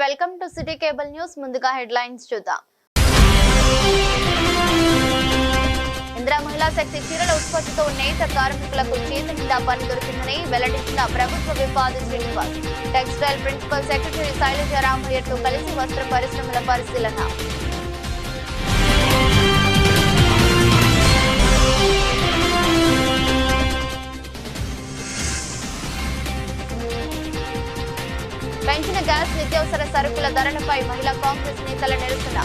Welcome to city cable news. ముందుగా headlines చూద్దాం. ఇందిరా మహిళా శక్తి చీరల ఉత్పత్తితో నేత కార్మికులకు చేతి నిండా పని దొరికిందని వెల్లడించిన ప్రభుత్వ whip Adi Srinivas. Textile principal secretary Shailaja రామయ్యతో కలిసి వస్త్ర పరిశ్రమల పరిశీలన. పెంచిన గ్యాస్ నిత్యావసర సరుకుల ధరలపై మహిళా కాంగ్రెస్ నేతల నిరసన.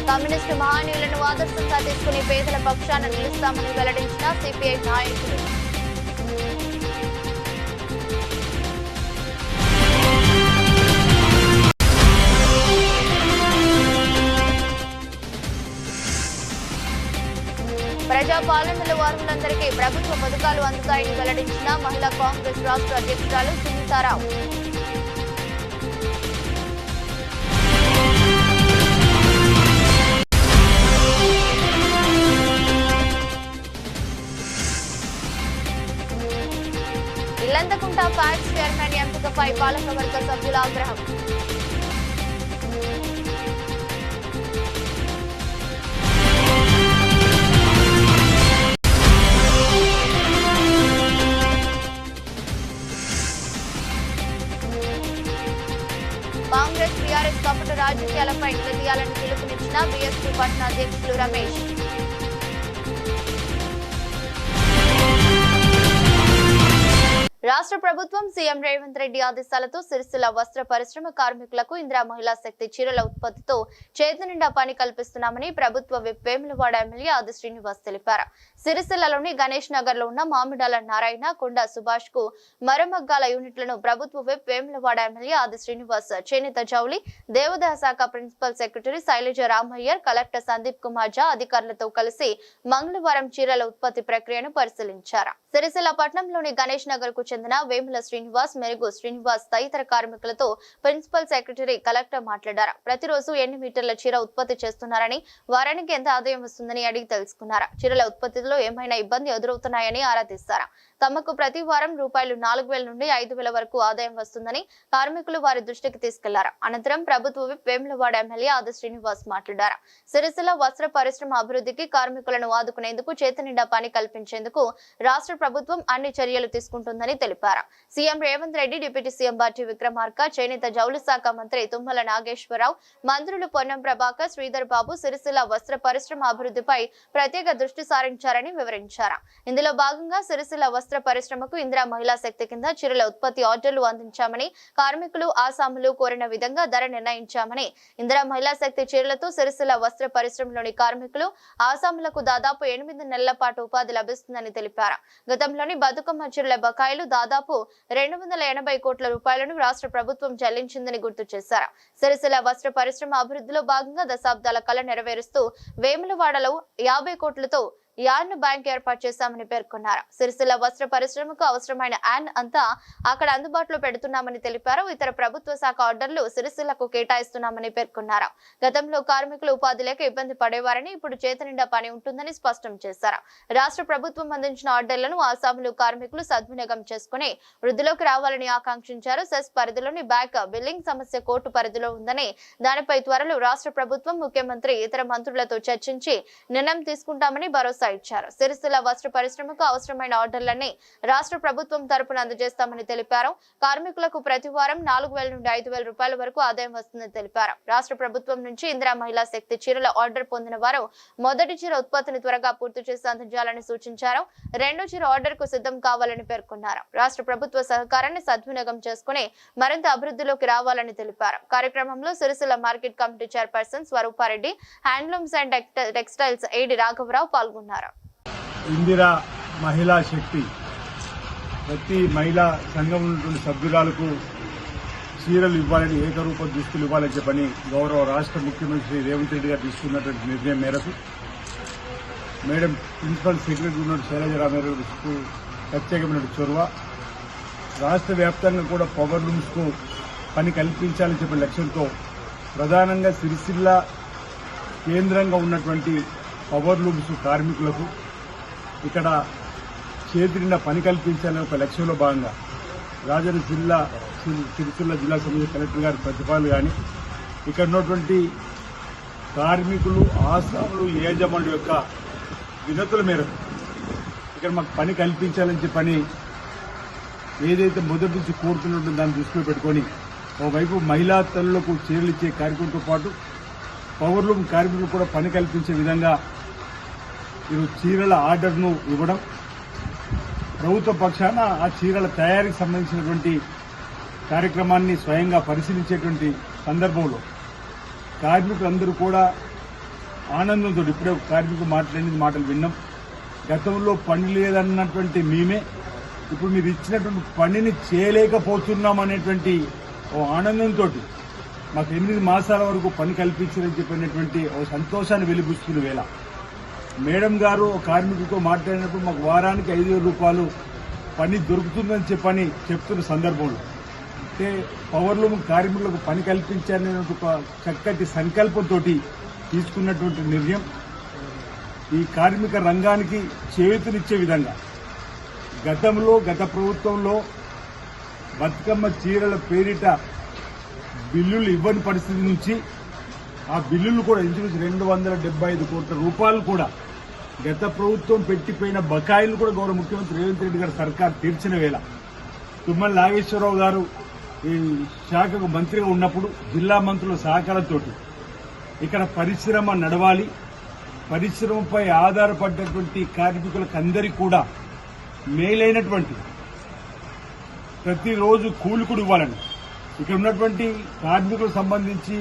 కమ్యూనిస్టు మహానీయులను ఆదర్శంగా తీసుకుని పేదల పక్షాన నిలుస్తామని వెల్లడించిన సిపిఐ నాయకులు. ప్రజాపాలనలో అర్హులందరికీ ప్రభుత్వ పథకాలు అందుతాయని వెల్లడించిన మహిళా కాంగ్రెస్ రాష్ట్ర అధ్యక్షురాలు సునీతారావు. ఇల్లంతకుంట ఫ్యాక్స్ చైర్మన్ ఎంపికపై పాలకవర్గ సభ్యుల ఆగ్రహం. కాంగ్రెస్ టీఆర్ఎస్ కపట రాజకీయాలపై నిలదీయాలని పిలుపునిచ్చిన బీఎస్పీ పట్న అధ్యక్షులు రమేష్. రాష్ట్ర ప్రభుత్వం సీఎం రేవంత్ రెడ్డి ఆదేశాలతో సిరిసిల్ల వస్త్ర పరిశ్రమ కార్మికులకు ఇందిరా మహిళా శక్తి చీరల ఉత్పత్తితో చేతి నిండా పని కల్పిస్తున్నామని ప్రభుత్వ విప్ వేములవాడ ఎమ్మెల్యే ఆది శ్రీనివాస్ తెలిపారు. సిరిసిల్లలోని గణేష్ నగర్ లో ఉన్న మామిడాల నారాయణ కొండ సుభాష్ కు మరమగ్గాల యూనిట్లను ప్రభుత్వ విప్ వేములవాడ ఎమ్మెల్యే ఆది శ్రీనివాస్, చేనేత జౌళి దేవాదాయ శాఖ principal secretary Shailaja Ramaiyer, collector Sandeep Kumar Jha అధికారులతో కలిసి మంగళవారం చీరల ఉత్పత్తి ప్రక్రియను పరిశీలించారు. సిరిసిల్ల పట్టణంలోని గణేష్ నగర్ కు చెందిన వేముల శ్రీనివాస్, మెరుగు శ్రీనివాస్ తదితర కార్మికులతో ప్రిన్సిపల్ సెక్రటరీ కలెక్టర్ మాట్లాడారు. ప్రతిరోజు ఎన్ని మీటర్ల చీర ఉత్పత్తి చేస్తున్నారని, వారానికి ఎంత ఆదాయం వస్తుందని అడిగి తెలుసుకున్నారు. చీరల ఉత్పత్తిలో ఏమైనా ఇబ్బంది ఎదురవుతున్నాయని ఆరా తీశారు. తమకు ప్రతి వారం రూపాయలు 4,000 నుండి 5,000 వరకు ఆదాయం వస్తుందని కార్మికులు వారి దృష్టికి తీసుకెళ్లారు. అనంతరం ప్రభుత్వ విప్ వేములవాడ ఎమ్మెల్యే ఆది శ్రీనివాస్ మాట్లాడారు. సిరిసిల్ల వస్త్ర పరిశ్రమ అభివృద్ధికి కార్మికులను ఆదుకునేందుకు చేతి నిండా పని కల్పించేందుకు రాష్ట్ర ప్రభుత్వం అన్ని చర్యలు తీసుకుంటుందని తెలిపారు. CM Revanth Reddy, deputy CM బట్టి విక్రమార్క, చేనేత జౌళి శాఖ మంత్రి తుమ్మల నాగేశ్వరరావు, మంత్రులు పొన్నం ప్రభాకర్, శ్రీధర్ బాబు సిరిసిల్ల వస్త్ర పరిశ్రమ అభివృద్ధిపై ప్రత్యేక దృష్టి సారించారని వివరించారు. ఇందులో భాగంగా సిరిసిల్ల వస్త్ర పరిశ్రమకు ఇందిరా మహిళా శక్తి కింద చీరల ఉత్పత్తి ఆర్డర్లు అందించామని, కార్మికులు ఆసాములు కోరిన విధంగా ధర నిర్ణయించామని, ఇందిరా మహిళా శక్తి చీరలతో సిరిసిల్ల వస్త్ర పరిశ్రమలోని కార్మికులు ఆసాములకు దాదాపు 8 నెలల పాటు ఉపాధి లభిస్తుందని తెలిపారు. గతంలోని బతుకమ్మ చీరల బకాయిలు దాదాపు 280 కోట్ల రూపాయలను రాష్ట్ర ప్రభుత్వం చెల్లించిందని గుర్తు చేశారు. సిరిసిల్ల వస్త్ర పరిశ్రమ అభివృద్ధిలో భాగంగా దశాబ్దాల కళ నెరవేరుస్తూ వేములవాడలో 50 కోట్లతో యాన్ బ్యాంక్ ఏర్పాటు చేశామని పేర్కొన్నారు. సిరిసిల్ల వస్త్ర పరిశ్రమకు అవసరమైన యాన్ అంతా అక్కడ అందుబాటులో పెడుతున్నామని తెలిపారు. ఇతర ప్రభుత్వ శాఖ ఆర్డర్లు సిరిసిల్లకు కేటాయిస్తున్నామని పేర్కొన్నారు. గతంలో కార్మికులు ఉపాధి లేక ఇబ్బంది పడేవారని, ఇప్పుడు చేతి నిండా పని ఉంటుందని స్పష్టం చేశారు. రాష్ట్ర ప్రభుత్వం అందించిన ఆర్డర్లను ఆసాములు కార్మికులు సద్వినియోగం చేసుకుని వృద్ధిలోకి రావాలని ఆకాంక్షించారు. సెస్ పరిధిలోని బ్యాక్ బిల్లింగ్ సమస్య కోర్టు పరిధిలో ఉందని, దానిపై త్వరలో రాష్ట్ర ప్రభుత్వం, ముఖ్యమంత్రి, ఇతర మంత్రులతో చర్చించి నిర్ణయం తీసుకుంటామని భరోసా ఇచ్చారు. సిరిసిల్ల వస్త్ర పరిశ్రమకు అవసరమైన ఆర్డర్లన్నీ రాష్ట్ర ప్రభుత్వం తరపున అందజేస్తామని తెలిపారు. కార్మికులకు ప్రతి వారం 4,000 నుండి 5,000 రూపాయల వరకు ఆదాయం వస్తుందని తెలిపారు. రాష్ట్ర ప్రభుత్వం నుంచి ఇందిరా మహిళా శక్తి చీరల ఆర్డర్ పొందిన వారు మొదటి చీర ఉత్పత్తిని త్వరగా పూర్తి చేసి అందించాలని సూచించారు. రెండో చీర ఆర్డర్ కు సిద్ధం కావాలని పేర్కొన్నారు. రాష్ట్ర ప్రభుత్వ సహకారాన్ని సద్వినియోగం చేసుకుని మరింత అభివృద్ధిలోకి రావాలని తెలిపారు. కార్యక్రమంలో Sircilla market committee chairperson Swarupa Reddy, handlooms and textiles AD రాఘవరావు పాల్గొన్నారు. ఇందిరా మహిళా శక్తి ప్రతి మహిళా సంఘం ఉన్నటువంటి సభ్యురాలకు చీరలు ఇవ్వాలని, ఏకరూప దుస్తులు ఇవ్వాలని చెప్పని గౌరవ రాష్ట్ర ముఖ్యమంత్రి రేవంత్ రెడ్డి గారు తీసుకున్నటువంటి నిర్ణయం మేరకు మేడం ప్రిన్సిపల్ సెక్రటరీ ఉన్న శైలజ రామయ్యకు ప్రత్యేకమైన చొరవ, రాష్ట్ర వ్యాప్తంగా కూడా పవర్ లూమ్స్కు పని కల్పించాలని చెప్పిన లక్ష్యంతో ప్రధానంగా సిరిసిల్ల కేంద్రంగా ఉన్నటువంటి పవర్ లూమ్స్ కార్మికులకు ఇక్కడ చేతి నిండా పని కల్పించాలనే ఒక లక్ష్యంలో భాగంగా రాజన్న సిరిసిల్ల జిల్లా సంబంధించిన కలెక్టర్ గారి ప్రతిపాదనలు కానీ ఇక్కడ ఉన్నటువంటి కార్మికులు ఆసాములు యాజమాన్యుల యొక్క వినతుల మేరకు ఇక్కడ మాకు పని కల్పించాలని చెప్పని ఏదైతే మొదటి నుంచి కోరుతున్నట్టు దాన్ని దృష్టిలో పెట్టుకొని ఓవైపు మహిళా తల్లులకు చీరలు ఇచ్చే కార్యక్రమంతో పాటు పవర్లూమ్ కార్మికులకు కూడా పని కల్పించే విధంగా ఈరోజు చీరల ఆర్డర్ను ఇవ్వడం, ప్రభుత్వ పక్షాన ఆ చీరల తయారీకి సంబంధించినటువంటి కార్యక్రమాన్ని స్వయంగా పరిశీలించేటువంటి సందర్భంలో కార్మికులందరూ కూడా ఆనందంతో ఇప్పుడే కార్మికులు మాట్లాడిన మాటలు విన్నాం. గతంలో పని లేదన్నటువంటి మేమే ఇప్పుడు మీరు ఇచ్చినటువంటి పనిని చేయలేకపోతున్నాం అనేటువంటి ఓ ఆనందంతో మాకు 8 మాసాల వరకు పని కల్పించారని చెప్పినటువంటి ఓ సంతోషాన్ని వెలిబుస్తున్న వేళ మేడం గారు కార్మికులతో మాట్లాడినప్పుడు మాకు వారానికి 5,000 రూపాయలు పని దొరుకుతుందని చెప్పని చెప్తున్న సందర్భంలో అంటే పవర్లూమ్ కార్మికులకు పని కల్పించాలనే ఒక చక్కటి సంకల్పంతో తీసుకున్నటువంటి నిర్ణయం ఈ కార్మిక రంగానికి చేయూతనిచ్చే విధంగా గత ప్రభుత్వంలో బతుకమ్మ చీరల పేరిట బిల్లులు ఇవ్వని పరిస్థితి నుంచి ఆ బిల్లులు కూడా ఇంచుమించు 275 కోట్ల రూపాయలు కూడా గత ప్రభుత్వం పెట్టిపోయిన బకాయిలు కూడా గౌరవ ముఖ్యమంత్రి రేవంత్ రెడ్డి గారు సర్కార్ తీర్చిన వేళ తుమ్మల నాగేశ్వరరావు గారు ఈ శాఖకు మంత్రిగా ఉన్నప్పుడు జిల్లా మంత్రుల సహకారంతో ఇక్కడ పరిశ్రమ నడవాలి, పరిశ్రమపై ఆధారపడ్డటువంటి కార్మికులకు అందరికీ కూడా మేలైనటువంటి ప్రతిరోజు కూలికుడు ఇవ్వాలని ఇక్కడ ఉన్నటువంటి కార్మికులకు సంబంధించి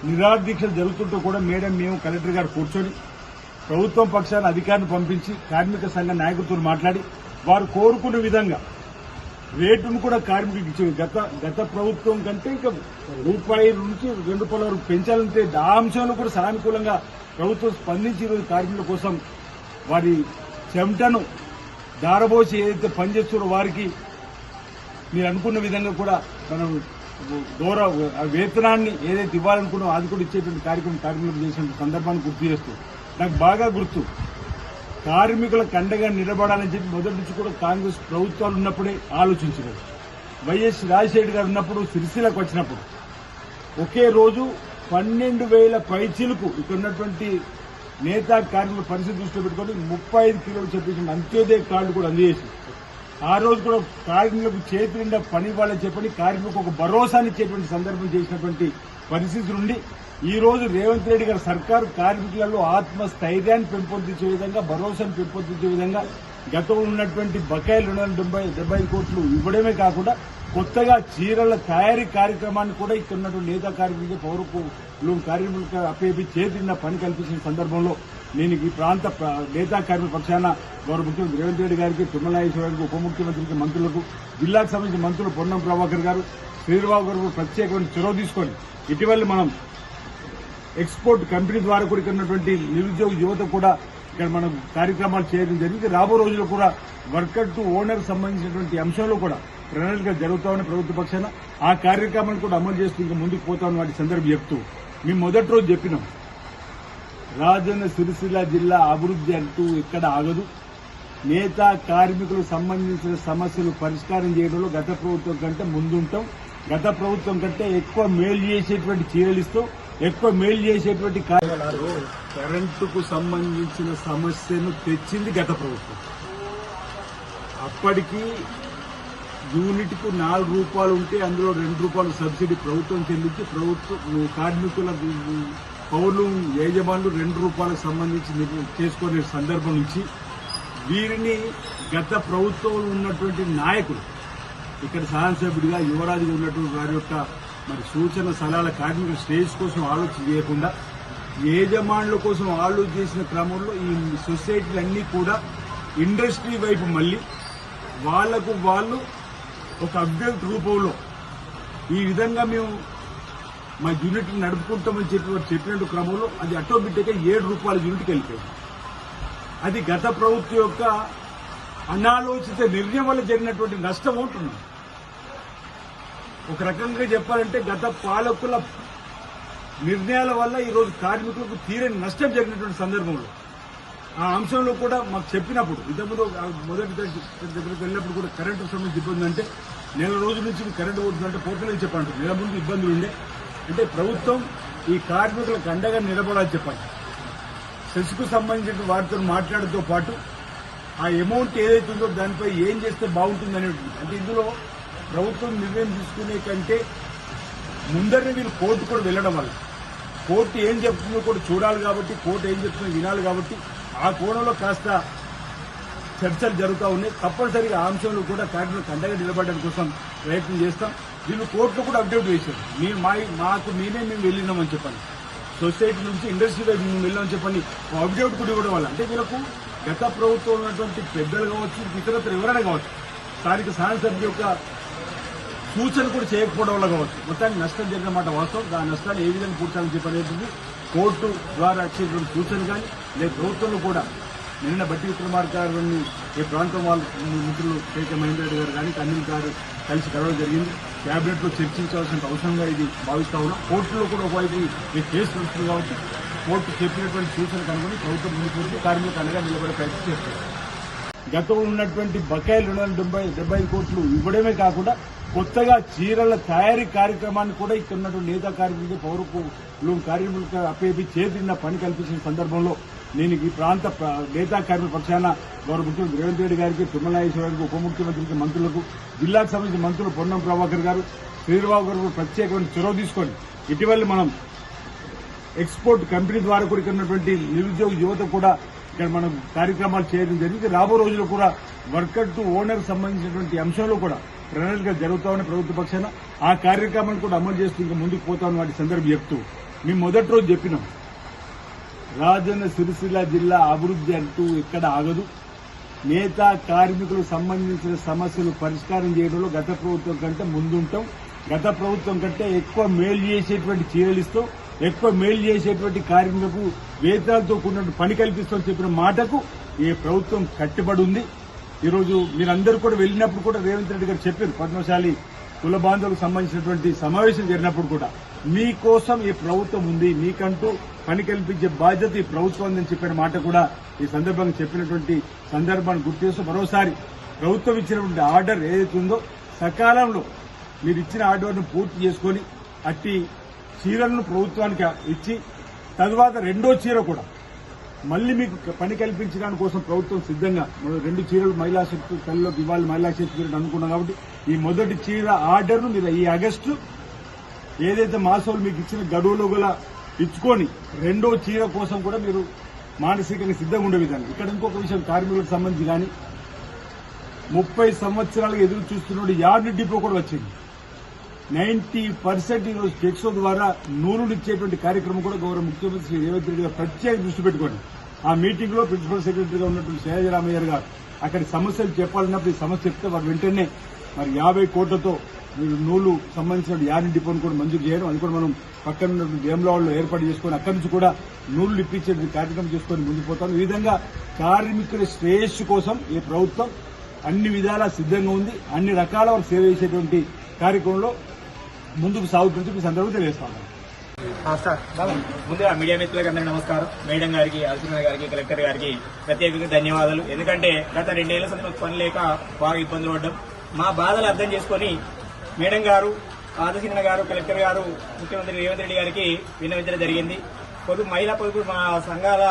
నిరాదీక్షలు జరుగుతుంటూ కూడా మేడం మేము కలెక్టర్ గారు కూర్చొని ప్రభుత్వం పక్షాన అధికారిని పంపించి కార్మిక సంఘ నాయకులతో మాట్లాడి వారు కోరుకున్న విధంగా రేటును కూడా కార్మికులకు ఇచ్చేది. గత ప్రభుత్వం కంటే ఇంకా రూపాయి నుంచి 2 రూపాయల వరకు పెంచాలంటే ఆ అంశంలో కూడా సానుకూలంగా ప్రభుత్వం స్పందించి ఈరోజు కార్మికుల కోసం వారి చెమటను దారబోసి ఏదైతే పనిచేస్తున్నారో వారికి మీరు అనుకున్న విధంగా కూడా మనం గౌరవ వేతనాన్ని ఏదైతే ఇవ్వాలనుకున్నామో అది కూడా ఇచ్చేటువంటి కార్యక్రమం కార్మికులకు చేసిన సందర్భాన్ని గుర్తు చేస్తూ నాకు బాగా గుర్తు కార్మికులకు అండగా నిలబడాలని చెప్పి మొదటి నుంచి కూడా కాంగ్రెస్ ప్రభుత్వాలు ఉన్నప్పుడే ఆలోచించినారు. వైఎస్ రాజశేఖర్ గారు ఉన్నప్పుడు సిరిసిల్లకు వచ్చినప్పుడు ఒకే రోజు 12,000 పైచీలకు ఇక్కడ ఉన్నటువంటి నేతా కార్మికుల పరిస్థితి దృష్టిలో పెట్టుకుని 35 కిలోలు చెప్పించిన అంత్యోదయ కార్డు కూడా అందజేసి ఆ రోజు కూడా కార్మికులకు చేతి నిండా పని ఇవ్వాలని చెప్పని కార్మికులకు ఒక భరోసానిచ్చేటువంటి సందర్భం చేసినటువంటి పరిస్థితి నుండి ఈ రోజు రేవంత్ రెడ్డి గారి సర్కారు కార్మికులలో ఆత్మస్థైర్యాన్ని పెంపొందించే విధంగా, భరోసాను పెంపొందించే విధంగా గతంలో ఉన్నటువంటి బకాయిలు 275 కోట్లు ఇవ్వడమే కాకుండా కొత్తగా చీరల తయారీ కార్యక్రమాన్ని కూడా ఇక్కడ ఉన్నటువంటి నేతా కార్మికులకు పౌరులు కార్మికులకు అప్పేపి చేతి నిండా పని కల్పించిన సందర్భంలో నేను ఈ ప్రాంత నేతా కార్మిక పక్షాన గౌరవ ముఖ్యమంత్రి రేవంత్ రెడ్డి గారికి, తుమ్మల నాగేశ్వరరావుకి, ఉప ముఖ్యమంత్రికి, మంత్రులకు, జిల్లాకు సంబంధించిన మంత్రులు పొన్నం ప్రభాకర్ గారు, శ్రీరావు గారు ప్రత్యేకమైన చొరవ తీసుకొని ఇటీవల మనం ఎక్స్పోర్ట్ కంపెనీ ద్వారా కూడా ఇక్కడ ఉన్నటువంటి నిరుద్యోగ యువత కూడా ఇక్కడ మనం కార్యక్రమాలు చేయడం జరిగింది. రాబో రోజుల్లో కూడా వర్కర్ టు ఓనర్ సంబంధించినటువంటి అంశంలో కూడా ప్రణాళిక జరుగుతామని ప్రభుత్వ పక్షాన ఆ కార్యక్రమాన్ని కూడా అమలు చేస్తూ ఇంకా ముందుకు పోతామని వాటి సందర్భం చెప్తూ మేము మొదటి రోజు చెప్పినాం రాజన్న సిరిసిల్ల జిల్లా అభివృద్ధి అంటూ ఎక్కడ ఆగదు. నేతా కార్మికులకు సంబంధించిన సమస్యలు పరిష్కారం చేయడంలో గత ప్రభుత్వం కంటే ముందుంటాం. గత ప్రభుత్వం కంటే ఎక్కువ మేలు చేసేటువంటి చీరలు ఇస్తూ ఎక్కువ మేలు చేసేటువంటి కరెంటుకు సంబంధించిన సమస్యను తెచ్చింది గత ప్రభుత్వం. అప్పటికి యూనిట్ కు 4 రూపాయలు ఉంటే అందులో 2 రూపాయలు సబ్సిడీ ప్రభుత్వం చెల్లించి ప్రభుత్వ కార్మికుల పౌరులు యజమానులు 2 రూపాయలకు సంబంధించి చేసుకునే సందర్భం నుంచి వీరిని గత ప్రభుత్వంలో ఉన్నటువంటి నాయకులు ఇక్కడ శాసనసభ్యుడిగా యువరాజుగా ఉన్నటువంటి వారి యొక్క మరి సూచన సలహాల కార్మికుల స్టేజ్ కోసం ఆలోచన చేయకుండా యజమానుల కోసం ఆలోచన చేసిన క్రమంలో ఈ సొసైటీలన్నీ కూడా ఇండస్ట్రీ వైపు మళ్లీ వాళ్లకు వాళ్ళు ఒక అప్డేట్ రూపంలో ఈ విధంగా మేము మా యూనిట్ నడుపుకుంటామని చెప్పినట్టు క్రమంలో అది ఆటోమేటిక్గా 7 రూపాయల యూనిట్కి వెళ్ళిపోయింది. అది గత ప్రభుత్వం యొక్క అనాలోచిత నిర్ణయం వల్ల జరిగినటువంటి నష్టం ఉంటున్నాం. ఒక రకంగా చెప్పాలంటే గత పాలకుల నిర్ణయాల వల్ల ఈరోజు కార్మికులకు తీరని నష్టం జరిగినటువంటి సందర్భంలో ఆ అంశంలో కూడా మాకు చెప్పినప్పుడు ఇంతకుముందు మొదటి దగ్గరికి వెళ్ళినప్పుడు కూడా కరెంటు సంబంధించి ఇబ్బంది అంటే నెల రోజుల నుంచి కరెంటు పోతుందంటే పోతుందని చెప్పండి. నెల ముందు ఇబ్బందులు ఉండే అంటే ప్రభుత్వం ఈ కార్మికులకు అండగా నిలబడాలని చెప్పండి. సెస్కు సంబంధించిన వాటితో మాట్లాడడంతో పాటు ఆ అమౌంట్ ఏదైతే ఉందో దానిపై ఏం చేస్తే బాగుంటుంది అంటే ఇందులో ప్రభుత్వం నిర్ణయం తీసుకునే కంటే ముందరనే వీళ్ళు కోర్టు కూడా వెళ్లడం వల్ల కోర్టు ఏం చెప్తుందో కూడా చూడాలి కాబట్టి కోర్టు ఏం చెప్తుందో వినాలి కాబట్టి ఆ కోణంలో కాస్త చర్చలు జరుగుతూ ఉన్నాయి. తప్పనిసరిగా ఆ అంశంలో కూడా కార్మికులకు అండగా నిలబడడం కోసం ప్రయత్నం చేస్తాం. వీళ్ళు కోర్టులో కూడా అప్డేట్ చేశారు. మేము వెళ్ళినామని చెప్పండి, సొసైటీ నుంచి ఇండస్ట్రీ వైపు మేము వెళ్ళామని చెప్పండి. అప్డేట్ కూడా ఇవ్వడం వల్ల అంటే వీళ్ళకు గత ప్రభుత్వం ఉన్నటువంటి పెద్దలు కావచ్చు, ఇతరత్ర ఎవరైనా కావచ్చు, స్థానిక శాసనసభ్యుల యొక్క సూచన కూడా చేయకపోవడం వల్ల కావచ్చు మొత్తానికి నష్టం జరిగిన మాట వాస్తవం. దాని నష్టాన్ని ఏ విధంగా పూడ్చాలని చెప్పనేది కోర్టు ద్వారా వచ్చేటువంటి సూచన కానీ లేదా ప్రభుత్వంలో కూడా నిన్న బట్టి విక్రమార్క గారిని ఈ ప్రాంతం వాళ్ళ మిత్రులు కేకే మహేందర్ రెడ్డి గారు కానీ అనిల్ గారు కలిసి కలవడం జరిగింది. కేబినెట్ లో చర్చించాల్సిన అవసరంగా ఇది భావిస్తా ఉన్నాం. కోర్టులో కూడా ఒకవైపు ఈ కేసు నడుస్తుంది కాబట్టి కోర్టు చెప్పినటువంటి సూచన కనుగొని ప్రభుత్వం ముందుకు కార్మికులకు అండగా నిలబడే ప్రయత్నం చేస్తారు. గతంలో ఉన్నటువంటి బకాయిలు 275 కోట్లు ఇవ్వడమే కాకుండా కొత్తగా చీరల తయారీ కార్యక్రమాన్ని కూడా ఇక్కడ ఉన్నటువంటి నేతా కార్మికులు పౌరులు కార్మికులకు అప్పేపి చేతిన్న పని కల్పించిన సందర్భంలో నేను ఈ ప్రాంత నేతా కార్మిక పక్షాన గౌరవ ముఖ్యమంత్రి రేవంత్ రెడ్డి గారికి, తుమ్మల నాగేశ్వరరావుకి, ఉప ముఖ్యమంత్రికి, మంత్రులకు, జిల్లాకు సంబంధించిన మంత్రులు పొన్నం ప్రభాకర్ గారు, శ్రీరావు గారు ప్రత్యేకమైన చొరవ తీసుకొని ఇటీవల మనం ఎక్స్పోర్ట్ కంపెనీ ద్వారా కూడా ఇక్కడ ఉన్నటువంటి నిరుద్యోగ యువత కూడా ఇక్కడ మనం కార్యక్రమాలు చేయడం జరిగింది. రాబో రోజుల్లో కూడా వర్కర్ టు ఓనర్ సంబంధించినటువంటి అంశంలో కూడా ప్రణాళిక జరుగుతామని ప్రభుత్వ పక్షాన ఆ కార్యక్రమాన్ని కూడా అమలు చేస్తూ ఇంకా ముందుకు పోతామని వాటి సందర్భం చెప్తూ మేము మొదటి రోజు చెప్పినాం, రాజన్న సిరిసిల్ల జిల్లా అభివృద్ధి అంటూ ఎక్కడ ఆగదు. నేతా కార్మికులకు సంబంధించిన సమస్యలు పరిష్కారం చేయడంలో గత ప్రభుత్వం కంటే ముందుంటాం. గత ప్రభుత్వం కంటే ఎక్కువ మేలు చేసేటువంటి చీరలు ఇస్తాం, ఎక్కువ మేలు చేసేటువంటి కార్మికులకు వేతనాలతో కూడిన పని కల్పిస్తామని చెప్పిన మాటకు ఈ ప్రభుత్వం కట్టుబడి ఉంది. ఈరోజు మీరందరూ కూడా వెళ్ళినప్పుడు కూడా రేవంత్ రెడ్డి గారు చెప్పారు, పద్మశాలి కుల బాంధవులకు సంబంధించినటువంటి సమావేశం జరిగినప్పుడు కూడా మీకోసం ఈ ప్రభుత్వం ఉంది, మీకంటూ పని కల్పించే బాధ్యత ఈ ప్రభుత్వం ఉందని చెప్పిన మాట కూడా ఈ సందర్భంగా చెప్పినటువంటి సందర్భాన్ని గుర్తు చేస్తూ మరోసారి ప్రభుత్వం ఇచ్చినటువంటి ఆర్డర్ ఏదైతే ఉందో సకాలంలో మీరు ఇచ్చిన ఆర్డర్ను పూర్తి చేసుకుని అట్టి చీరలను ప్రభుత్వానికి ఇచ్చి తరువాత రెండో చీర కూడా మళ్లీ మీకు పని కల్పించడానికి కోసం ప్రభుత్వం సిద్ధంగా 2 చీరలు మహిళా శక్తి తల్లిలోకి ఇవ్వాలి, మహిళా శక్తి అనుకున్నాం కాబట్టి ఈ మొదటి చీర ఆర్డర్ను మీరు ఈ ఆగస్టు ఏదైతే మాసోలు మీకు ఇచ్చిన గడువులో గల ఇచ్చుకొని రెండో చీర కోసం కూడా మీరు మానసికంగా సిద్ధంగా ఉండే విధంగా. ఇక్కడ ఇంకొక విషయం కార్మికులకు సంబంధించి కానీ 30 సంవత్సరాలుగా ఎదురు చూస్తున్న యార్డ్ డిపో కూడా వచ్చింది. 90% ఈరోజు టెక్సో ద్వారా నూనెలు ఇచ్చేటువంటి కార్యక్రమం కూడా గౌరవ ముఖ్యమంత్రి రేవంత్ రెడ్డి గారు ప్రత్యేక దృష్టి పెట్టుకోండి. ఆ మీటింగ్ లో ప్రిన్సిపల్ సెక్రటరీగా ఉన్నటువంటి శైలజరామయ్య గారు అక్కడి సమస్యలు చెప్పాలన్నప్పుడు ఈ సమస్య చెప్తే వారు వెంటనే మరి 50 కోట్లతో మీరు నూలు సంబంధించిన యార్డ్ డిపోను కూడా మంజూరు చేయడం, అది కూడా మనం పక్కన ఉన్నటువంటి వేములవాడలో ఏర్పాటు చేసుకుని అక్కడి నుంచి కూడా నూలు ఇప్పించే కార్యక్రమం చేసుకుని ముందుకు పోతాం. ఈ విధంగా కార్మికుల శ్రేయస్సు కోసం ఈ ప్రభుత్వం అన్ని విధాలా సిద్ధంగా ఉంది. అన్ని రకాల వారు సేవ చేసేటువంటి కార్యక్రమంలో ముందుకు సాగుతుంటే ఈ సందర్భంగా తెలియజేస్తాను. ముందుగా మీడియా మిత్రులకు అందరికీ నమస్కారం. మేడం గారికి, అల్సిన గారికి, కలెక్టర్ గారికి ప్రత్యేకంగా ధన్యవాదాలు. ఎందుకంటే గత 2 ఏళ్ల సంవత్సరం పని లేక బాగా ఇబ్బందులు పడ్డాం. మా బాధలు అర్థం చేసుకుని మేడం గారు, ఆదర్శన గారు, కలెక్టర్ గారు, ముఖ్యమంత్రి రేవంత్ రెడ్డి గారికి విన్నవించడం జరిగింది. మహిళా పొదుపు మా సంఘాల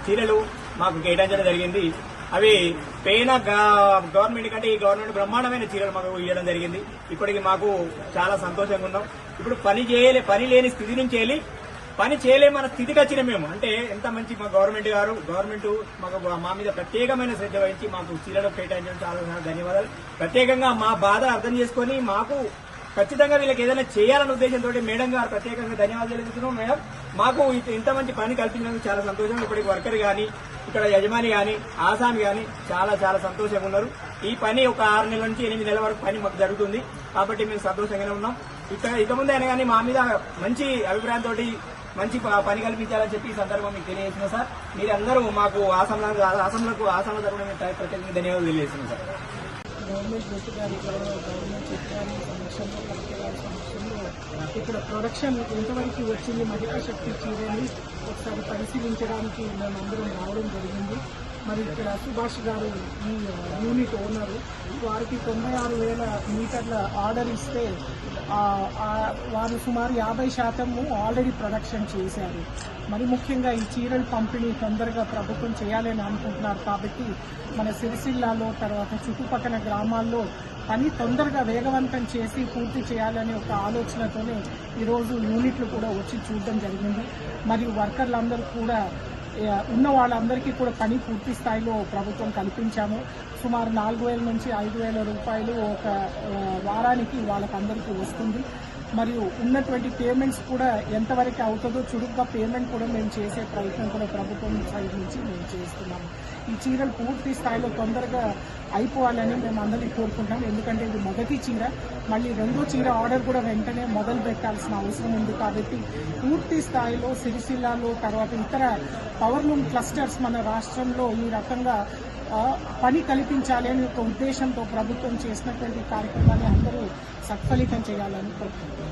చీరలు మాకు కేటాయించడం జరిగింది. అవి పేన గవర్నమెంట్ కంటే ఈ గవర్నమెంట్ బ్రహ్మాండమైన చీరలు మాకు ఇవ్వడం జరిగింది. ఇప్పటికి మాకు చాలా సంతోషంగా ఉన్నాం. ఇప్పుడు పని లేని స్థితి నుంచి వెళ్ళి పని చేయలేమన్న స్థితికి వచ్చిన మేము. అంటే ఎంత మంచి మా గవర్నమెంట్ మాకు మా మీద ప్రత్యేకమైన శ్రద్ధ వహించి మాకు చీరలు కేటాయించడం చాలా ధన్యవాదాలు. ప్రత్యేకంగా మా బాధ అర్థం చేసుకుని మాకు ఖచ్చితంగా వీళ్ళకి ఏదైనా చేయాలన్న ఉద్దేశంతో మేడం గారు ప్రత్యేకంగా ధన్యవాదాలు తెలుపుతున్నాం. మేడం మాకు ఇంత మంచి పని కల్పించినందుకు చాలా సంతోషం. ఇప్పటికి వర్కర్ గాని, ఇక్కడ యజమాని గాని, ఆసామి గాని చాలా చాలా సంతోషంగా ఉన్నారు. ఈ పని ఒక 6 నెలల నుంచి 8 నెలల వరకు పని మాకు జరుగుతుంది కాబట్టి మేము సంతోషంగానే ఉన్నాం. ఇక ముందు అయినా కానీ మా మీద మంచి అభిప్రాయంతో మంచి పని కల్పించాలని చెప్పి ఈ సందర్భం మీకు తెలియజేస్తున్నాం సార్. మీరందరూ మాకు ఆసాంల తరఫున ప్రత్యేకంగా ధన్యవాదాలు తెలియజేస్తున్నాం సార్. గవర్నమెంట్ దృష్టి గారి గవర్నమెంట్ చిత్రాన్ని సమక్షంలో కలెక్టర్ గారి సమక్షంలో ఇక్కడ ప్రొడక్షన్ ఎంతవరకు వచ్చింది మహిళా శక్తి చీరని ఒకసారి పరిశీలించడానికి మేమందరం రావడం జరిగింది. మరి ఇక్కడ సుభాష్ గారు ఈ యూనిట్ ఓనరు, వారికి 96,000 మీటర్ల ఆర్డర్ ఇస్తే వారు సుమారు 50% ఆల్రెడీ ప్రొడక్షన్ చేశారు. మరి ముఖ్యంగా ఈ చీరల పంపిణీ తొందరగా ప్రభుత్వం చేయాలని అనుకుంటున్నారు కాబట్టి మన సిరిసిల్లాలో తర్వాత చుట్టుపక్కల గ్రామాల్లో పని తొందరగా వేగవంతం చేసి పూర్తి చేయాలనే ఒక ఆలోచనతోనే ఈరోజు యూనిట్లు కూడా వచ్చి చూడడం జరిగింది. మరియు వర్కర్లందరూ కూడా ఉన్న వాళ్ళందరికీ కూడా పని పూర్తి స్థాయిలో ప్రభుత్వం కల్పించాము. సుమారు 4,000 నుంచి 5,000 రూపాయలు ఒక వారానికి వాళ్ళకందరికీ వస్తుంది. మరియు ఉన్నటువంటి పేమెంట్స్ కూడా ఎంతవరకు అవుతుందో చురుగ్గా పేమెంట్ కూడా మేము చేసే ప్రయత్నం కూడా ప్రభుత్వం సైడ్ నుంచి మేము చేస్తున్నాము. ఈ చీరలు పూర్తి స్థాయిలో తొందరగా అయిపోవాలని మేము అందరినీ కోరుకుంటాం. ఎందుకంటే ఇది మొదటి చీర, మళ్ళీ రెండో చీర ఆర్డర్ కూడా వెంటనే మొదలు పెట్టాల్సిన అవసరం ఉంది. కాబట్టి పూర్తి స్థాయిలో సిరిసిల్లాలో తర్వాత ఇతర పవర్లూమ్ క్లస్టర్స్ మన రాష్ట్రంలో ఈ రకంగా పని కల్పించాలి అనే ఒక ఉద్దేశంతో ప్రభుత్వం చేసినటువంటి కార్యక్రమాన్ని అందరూ సత్ఫలితం చేయాలని కోరుకుంటున్నాం.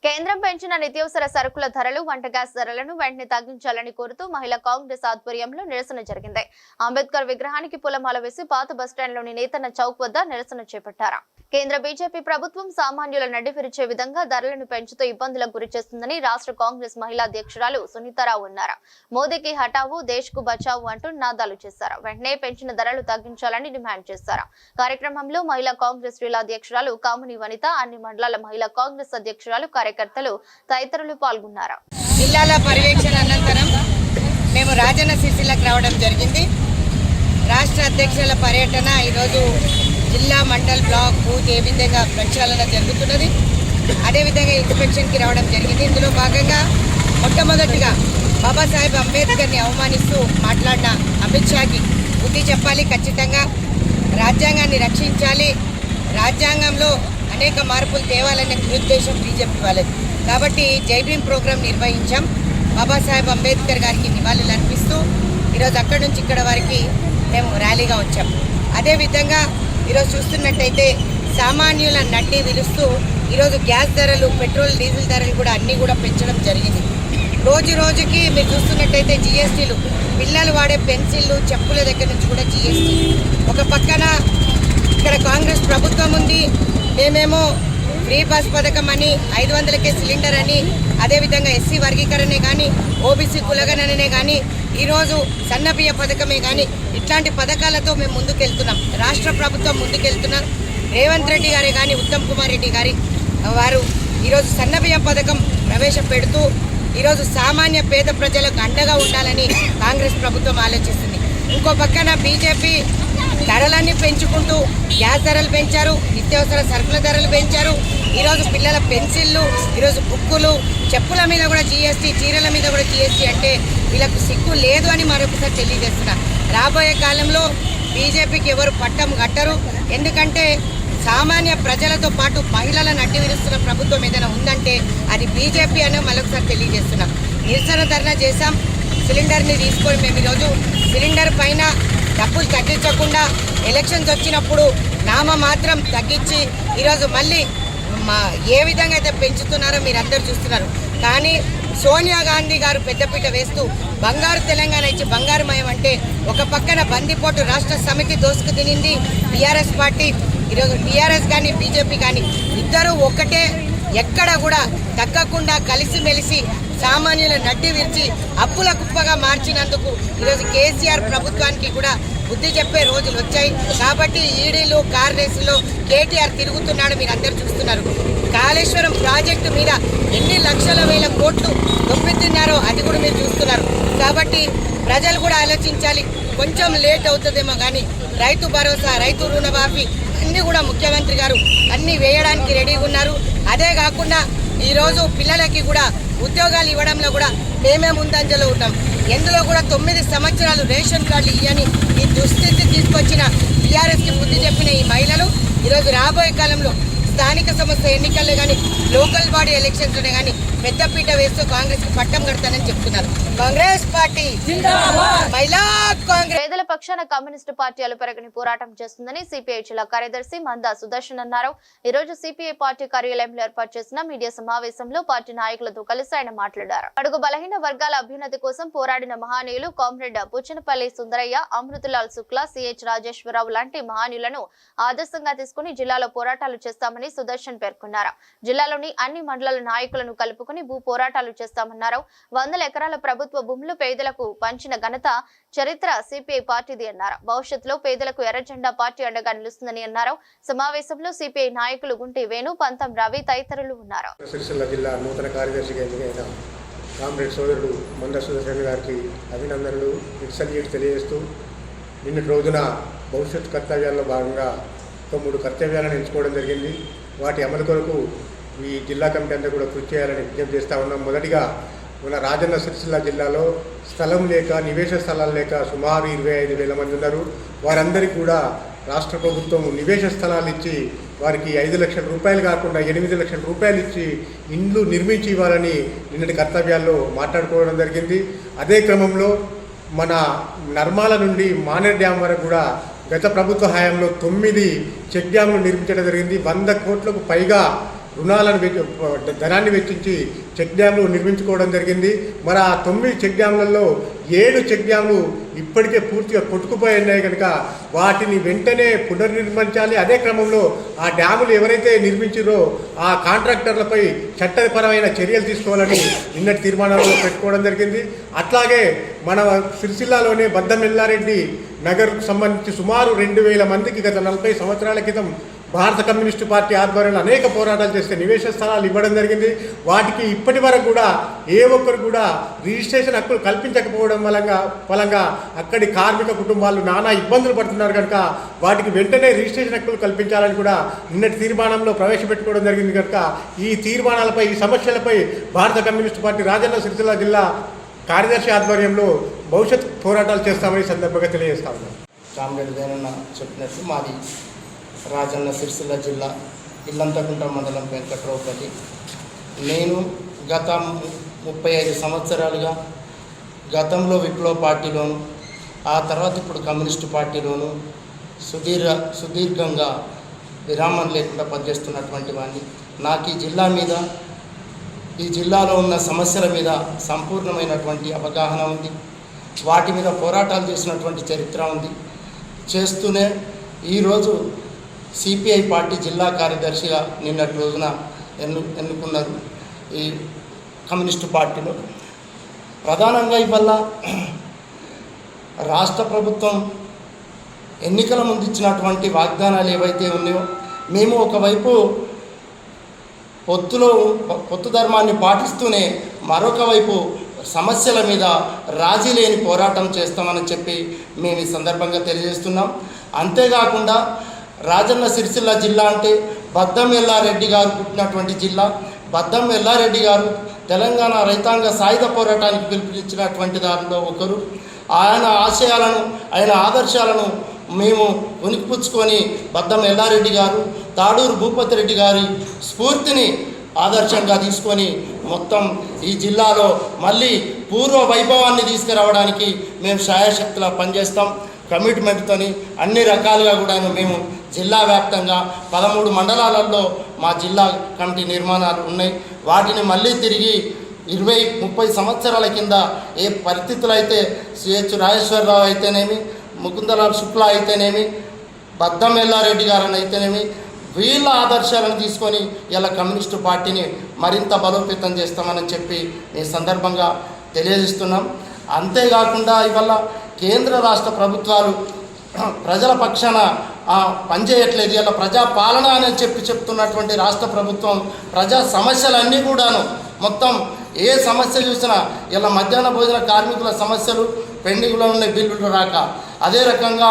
కేంద్రం పెంచిన నిత్యావసర సరుకుల ధరలు, వంట గ్యాస్ ధరలను వెంటనే తగ్గించాలని కోరుతూ మహిళా కాంగ్రెస్ ఆధ్వర్యంలో నిరసన జరిగింది. అంబేద్కర్ విగ్రహానికి పూలమాల వేసి పాత బస్టాండ్లోని నేతన్న చౌక్ వద్ద నిరసన చేపట్టారు. కేంద్ర బీజేపీ ప్రభుత్వం సామాన్యుల నడ్డి విరిచే విధంగా ధరలను పెంచుతూ ఇబ్బందులకు గురి చేస్తుందని రాష్ట్ర కాంగ్రెస్ మహిళా అధ్యక్షురాలు సునీతారావు అన్నారు. మోదీకి హఠావు, దేశ్ కు బచావు అంటూ నినాదాలు చేశారు. వెంటనే పెంచిన ధరలు తగ్గించాలని డిమాండ్ చేశారు. కార్యక్రమంలో మహిళా కాంగ్రెస్ జిల్లా అధ్యక్షురాలు కాముని వనిత, అన్ని మండలాల మహిళా కాంగ్రెస్ అధ్యక్షురాలు, కార్యకర్తలు తదితరులు పాల్గొన్నారు. జిల్లాల పర్యవేక్షణ అనంతరం మేము రాజన్న సిరిసిల్లకు రావడం జరిగింది. రాష్ట్ర అధ్యక్షుల పర్యటన ఈరోజు జిల్లా, మండల్, బ్లాక్, బూత్ ఏ విధంగా ప్రక్షాళన జరుగుతున్నది. అదేవిధంగా ఇన్స్పెక్షన్కి రావడం జరిగింది. ఇందులో భాగంగా మొట్టమొదటిగా బాబాసాహెబ్ అంబేద్కర్ని అవమానిస్తూ మాట్లాడిన అమిత్ షాకి బుద్ధి చెప్పాలి. ఖచ్చితంగా రాజ్యాంగాన్ని రక్షించాలి, రాజ్యాంగంలో అనేక మార్పులు తేవాలనే ఉద్దేశం బీజేపీ వాళ్ళది. కాబట్టి జై భీమ్ ప్రోగ్రాం నిర్వహించాం. బాబాసాహెబ్ అంబేద్కర్ గారికి నివాళులు అర్పిస్తూ ఈరోజు అక్కడి నుంచి ఇక్కడ వరకు మేము ర్యాలీగా వచ్చాం. అదేవిధంగా ఈరోజు చూస్తున్నట్టయితే సామాన్యుల నడ్డి విలుస్తూ ఈరోజు గ్యాస్ ధరలు, పెట్రోల్, డీజిల్ ధరలు కూడా అన్నీ కూడా పెంచడం జరిగింది. రోజు రోజుకి మీరు చూస్తున్నట్టయితే జీఎస్టీలు, పిల్లలు వాడే పెన్సిళ్ళు, చెప్పుల దగ్గర నుంచి కూడా జీఎస్టీ. ఒక పక్కన ఇక్కడ కాంగ్రెస్ ప్రభుత్వం ఉంది, మేమేమో ఫ్రీ బస్ పథకం అని, 500కే సిలిండర్ అని, అదేవిధంగా ఎస్సీ వర్గీకరణే కానీ, ఓబీసీ కులగణనే కానీ, ఈరోజు సన్నబియ్య పథకమే కానీ, ఇట్లాంటి పథకాలతో మేము ముందుకెళ్తున్నాం. రాష్ట్ర ప్రభుత్వం ముందుకెళ్తున్నారు. రేవంత్ రెడ్డి గారే కానీ, ఉత్తమ్ కుమార్ రెడ్డి గారి వారు ఈరోజు సన్నబియ్యం పథకం ప్రవేశపెడుతూ ఈరోజు సామాన్య పేద ప్రజలకు అండగా ఉండాలని కాంగ్రెస్ ప్రభుత్వం ఆలోచిస్తుంది. ఇంకో పక్కన బీజేపీ ధరలన్నీ పెంచుకుంటూ గ్యాస్ ధరలు పెంచారు, నిత్యావసర సరుకుల ధరలు పెంచారు. ఈరోజు పిల్లల పెన్సిళ్ళు, ఈరోజు బుక్కులు, చెప్పుల మీద కూడా జీఎస్టీ, చీరల మీద కూడా జీఎస్టీ అంటే వీళ్ళకు సిగ్గు లేదు అని మరొకసారి తెలియజేస్తున్నా. రాబోయే కాలంలో బీజేపీకి ఎవరు పట్టం కట్టరు. ఎందుకంటే సామాన్య ప్రజలతో పాటు మహిళలను అడ్డు విరుస్తున్న ప్రభుత్వం ఏదైనా ఉందంటే అది బీజేపీ అని మరొకసారి తెలియజేస్తున్నాం. నిరసన ధర్నా చేశాం. సిలిండర్ని తీసుకొని మేము ఈరోజు సిలిండర్ పైన డబ్బులు తగ్గించకుండా ఎలక్షన్స్ వచ్చినప్పుడు నామమాత్రం తగ్గించి ఈరోజు మళ్ళీ ఏ విధంగా అయితే పెంచుతున్నారో మీరు అందరూ చూస్తున్నారు. కానీ సోనియా గాంధీ గారు పెద్దపీట వేస్తూ బంగారు తెలంగాణ ఇచ్చి బంగారుమయం అంటే ఒక పక్కన బందిపోటు రాష్ట్ర సమితి దోసుకు తినింది టీఆర్ఎస్ పార్టీ. ఈరోజు టీఆర్ఎస్ కానీ బీజేపీ కానీ ఇద్దరు ఒక్కటే, ఎక్కడ కూడా తగ్గకుండా కలిసిమెలిసి సామాన్యుల నడ్డి విరిచి అప్పుల కుప్పగా మార్చినందుకు ఈరోజు కేసీఆర్ ప్రభుత్వానికి కూడా బుద్ధి చెప్పే రోజులు వచ్చాయి. కాబట్టి ఈడీలు, కార్ రేసులో కేటీఆర్ తిరుగుతున్నాడు, మీరు అందరూ చూస్తున్నారు. కాళేశ్వరం ప్రాజెక్టు మీద ఎన్ని లక్షల వేల కోట్లు దొబ్బెత్తున్నారో అది కూడా మీరు చూస్తున్నారు. కాబట్టి ప్రజలు కూడా ఆలోచించాలి. కొంచెం లేట్ అవుతుందేమో కానీ రైతు భరోసా, రైతు రుణమాఫీ అన్నీ కూడా ముఖ్యమంత్రి గారు అన్నీ వేయడానికి రెడీగా ఉన్నారు. అదే కాకుండా ఈరోజు పిల్లలకి కూడా ఉద్యోగాలు ఇవ్వడంలో కూడా మేమే ముందంజలో ఉన్నాం. ఎందులో కూడా 9 సంవత్సరాలు రేషన్ కార్డులు ఇవ్వని ఈ దుస్థితి తీసుకొచ్చిన టీఆర్ఎస్కి బుద్ధి చెప్పిన ఈ మహిళలు ఈరోజు రాబోయే కాలంలో స్థానిక సంస్థ ఎన్నికల్లో కానీ లోకల్ బాడీ ఎలక్షన్స్లోనే కానీ పెద్దపీట వేస్తూ కాంగ్రెస్కి పట్టం కడతానని చెప్తున్నారు. కాంగ్రెస్ పార్టీ మహిళా కాంగ్రెస్ పేదల పక్షాన కమ్యూనిస్టు పార్టీ అలుపెరగని పోరాటం చేస్తుందని సిపిఐ జిల్లా కార్యదర్శి మందా సుదర్శన్ అన్నారు. ఈ రోజు సిపిఐ పార్టీ కార్యాలయంలో ఏర్పాటు చేసిన మీడియా సమావేశంలో పార్టీ నాయకులతో కలిసి ఆయన మాట్లాడారు. అడుగు బలహీన వర్గాల అభ్యున్నతి కోసం పోరాడిన మహానీయులు కామ్రేడ్ పుచ్చనపల్లి సుందరయ్య, అమృతలాల్ శుక్లా, సిహెచ్ రాజేశ్వరరావు లాంటి మహానీయులను ఆదర్శంగా తీసుకుని జిల్లాలో పోరాటాలు చేస్తామని సుదర్శన్ పేర్కొన్నారు. జిల్లాలోని అన్ని మండలాల నాయకులను కలుపుకుని భూ పోరాటాలు చేస్తామన్నారు. 100 ఎకరాల ప్రభుత్వ భూములు పేదలకు పంచిన ఘనత చరిత్ర సిపిఐ పార్టీది అన్నారు. భవిష్యత్తులో పేదలకు ఎర్రజెండా పార్టీ అండగా నిలుస్తుందని అన్నారు. సమావేశంలో సిపిఐ నాయకులు గుంటి వేణు, పంతం రవి తదితరులు ఉన్నారు. సిరిసిల్ల జిల్లా నూతన కార్యదర్శిగా ఎన్నికైన కామ్రేడ్ సోదరుడు మందా సుదర్శన్ గారికి అభినందనలు, ఎక్సల్యూట్ తెలియజేస్తూ నిన్నటి రోజున భవిష్యత్ కర్తవ్యాల్లో భాగంగా 3 కర్తవ్యాలను ఎంచుకోవడం జరిగింది. వాటి అమలు కొరకు ఈ జిల్లా కమిటీ అంతా కూడా కృషి చేయాలని విజ్ఞప్తి చేస్తూ ఉన్నాం. మొదటిగా మన రాజన్న సిరిసిల్ల జిల్లాలో స్థలం లేక, నివేశ స్థలాలు లేక సుమారు 25,000 మంది ఉన్నారు. వారందరికీ కూడా రాష్ట్ర ప్రభుత్వం నివేశ స్థలాలు ఇచ్చి వారికి 5 లక్షల రూపాయలు కాకుండా 8 లక్షల రూపాయలు ఇచ్చి ఇండ్లు నిర్మించి ఇవ్వాలని నిన్నటి కర్తవ్యాల్లో మాట్లాడుకోవడం జరిగింది. అదే క్రమంలో మన నర్మాల నుండి మానేర్ డ్యాం వరకు కూడా గత ప్రభుత్వ హయాంలో 9 చెక్ డ్యాములు నిర్మించడం జరిగింది. 100 కోట్లకు పైగా ధనాన్ని వెచ్చించి చెక్ డ్యాములు నిర్మించుకోవడం జరిగింది. మరి ఆ 9 చెక్ డ్యాములలో 7 చెక్ డ్యాములు ఇప్పటికే పూర్తిగా కొట్టుకుపోయి ఉన్నాయి కనుక వాటిని వెంటనే పునర్నిర్మించాలి. అదే క్రమంలో ఆ డ్యాములు ఎవరైతే నిర్మించారో ఆ కాంట్రాక్టర్లపై చట్టపరమైన చర్యలు తీసుకోవాలని నిన్నటి తీర్మానాల్లో పెట్టుకోవడం జరిగింది. అట్లాగే మన సిరిసిల్లాలోనే బద్దం ఎల్లారెడ్డి నగర్కు సంబంధించి సుమారు 2,000 మందికి గత 40 సంవత్సరాల క్రితం భారత కమ్యూనిస్టు పార్టీ ఆధ్వర్యంలో అనేక పోరాటాలు చేస్తే నివేశ స్థలాలు ఇవ్వడం జరిగింది. వాటికి ఇప్పటి వరకు కూడా ఏ ఒక్కరు కూడా రిజిస్ట్రేషన్ హక్కులు కల్పించకపోవడం ఫలంగా అక్కడి కార్మిక కుటుంబాలు నానా ఇబ్బందులు పడుతున్నారు కనుక వాటికి వెంటనే రిజిస్ట్రేషన్ హక్కులు కల్పించాలని కూడా నిన్నటి తీర్మానంలో ప్రవేశపెట్టుకోవడం జరిగింది. కనుక ఈ తీర్మానాలపై, ఈ సమస్యలపై భారత కమ్యూనిస్టు పార్టీ రాజన్న సిరిసిల్ల జిల్లా కార్యదర్శి ఆధ్వర్యంలో భవిష్యత్ పోరాటాలు చేస్తామని సందర్భంగా తెలియజేస్తా ఉన్నాం. కామ్రేడ్ వేణన్న చెప్పినట్టు మాది రాజన్న సిరిసిల్ల జిల్లా ఇల్లంతకుంట మండలం వెంకట్రావుపల్లి. నేను గత 35 సంవత్సరాలుగా గతంలో విప్లవ పార్టీలోను, ఆ తర్వాత ఇప్పుడు కమ్యూనిస్టు పార్టీలోను సుదీర్ఘంగా విరామం లేకుండా పనిచేస్తున్నటువంటి వాడిని. నాకు ఈ జిల్లా మీద, ఈ జిల్లాలో ఉన్న సమస్యల మీద సంపూర్ణమైనటువంటి అవగాహన ఉంది. వాటి మీద పోరాటాలు చేసినటువంటి చరిత్ర ఉంది. చేస్తూనే ఈరోజు సిపిఐ పార్టీ జిల్లా కార్యదర్శిగా నిన్నటి రోజున ఎన్నుకున్నారు ఈ కమ్యూనిస్టు పార్టీలో. ప్రధానంగా ఇవల్ల రాష్ట్ర ప్రభుత్వం ఎన్నికల ముందు ఇచ్చినటువంటి వాగ్దానాలు ఏవైతే ఉన్నాయో, మేము ఒకవైపు పొత్తు ధర్మాన్ని పాటిస్తూనే మరొక వైపు సమస్యల మీద రాజీ లేని పోరాటం చేస్తామని చెప్పి మేము ఈ సందర్భంగా తెలియజేస్తున్నాం. అంతేకాకుండా రాజన్న సిరిసిల్ల జిల్లా అంటే బద్దం ఎల్లారెడ్డి గారు పుట్టినటువంటి జిల్లా. బద్దం ఎల్లారెడ్డి గారు తెలంగాణ రైతాంగ సాయుధ పోరాటానికి పిలుపునిచ్చినటువంటి దానిలో ఒకరు. ఆయన ఆశయాలను, ఆయన ఆదర్శాలను మేము ఉనికిపుచ్చుకొని బద్దం ఎల్లారెడ్డి గారు, తాడూరు భూపతి రెడ్డి గారి స్ఫూర్తిని ఆదర్శంగా తీసుకొని మొత్తం ఈ జిల్లాలో మళ్ళీ పూర్వ వైభవాన్ని తీసుకురావడానికి మేము శాయశక్తిలా పనిచేస్తాం. కమిట్మెంట్తోని అన్ని రకాలుగా కూడా మేము జిల్లా వ్యాప్తంగా 13 మండలాలలో మా జిల్లా కమిటీ నిర్మాణాలు ఉన్నాయి. వాటిని మళ్ళీ తిరిగి 20-30 సంవత్సరాల కింద ఏ పరిస్థితులు అయితే సిహెచ్ రాజేశ్వరరావు అయితేనేమి, ముకుందలాల్ శుక్లా అయితేనేమి, బద్దం ఎల్లారెడ్డి గారని అయితేనేమి, వీళ్ళ ఆదర్శాలను తీసుకొని ఇలా కమ్యూనిస్టు పార్టీని మరింత బలోపేతం చేస్తామని చెప్పి ఈ సందర్భంగా తెలియజేస్తున్నాం. అంతేకాకుండా ఇవాళ కేంద్ర రాష్ట్ర ప్రభుత్వాలు ప్రజల పక్షాన పనిచేయట్లేదు. ఇలా ప్రజాపాలన అని చెప్తున్నటువంటి రాష్ట్ర ప్రభుత్వం ప్రజా సమస్యలన్నీ కూడాను మొత్తం ఏ సమస్య చూసినా ఇలా మధ్యాహ్న భోజన కార్మికుల సమస్యలు పెండింగ్లో ఉన్న బిల్లులు రాక, అదే రకంగా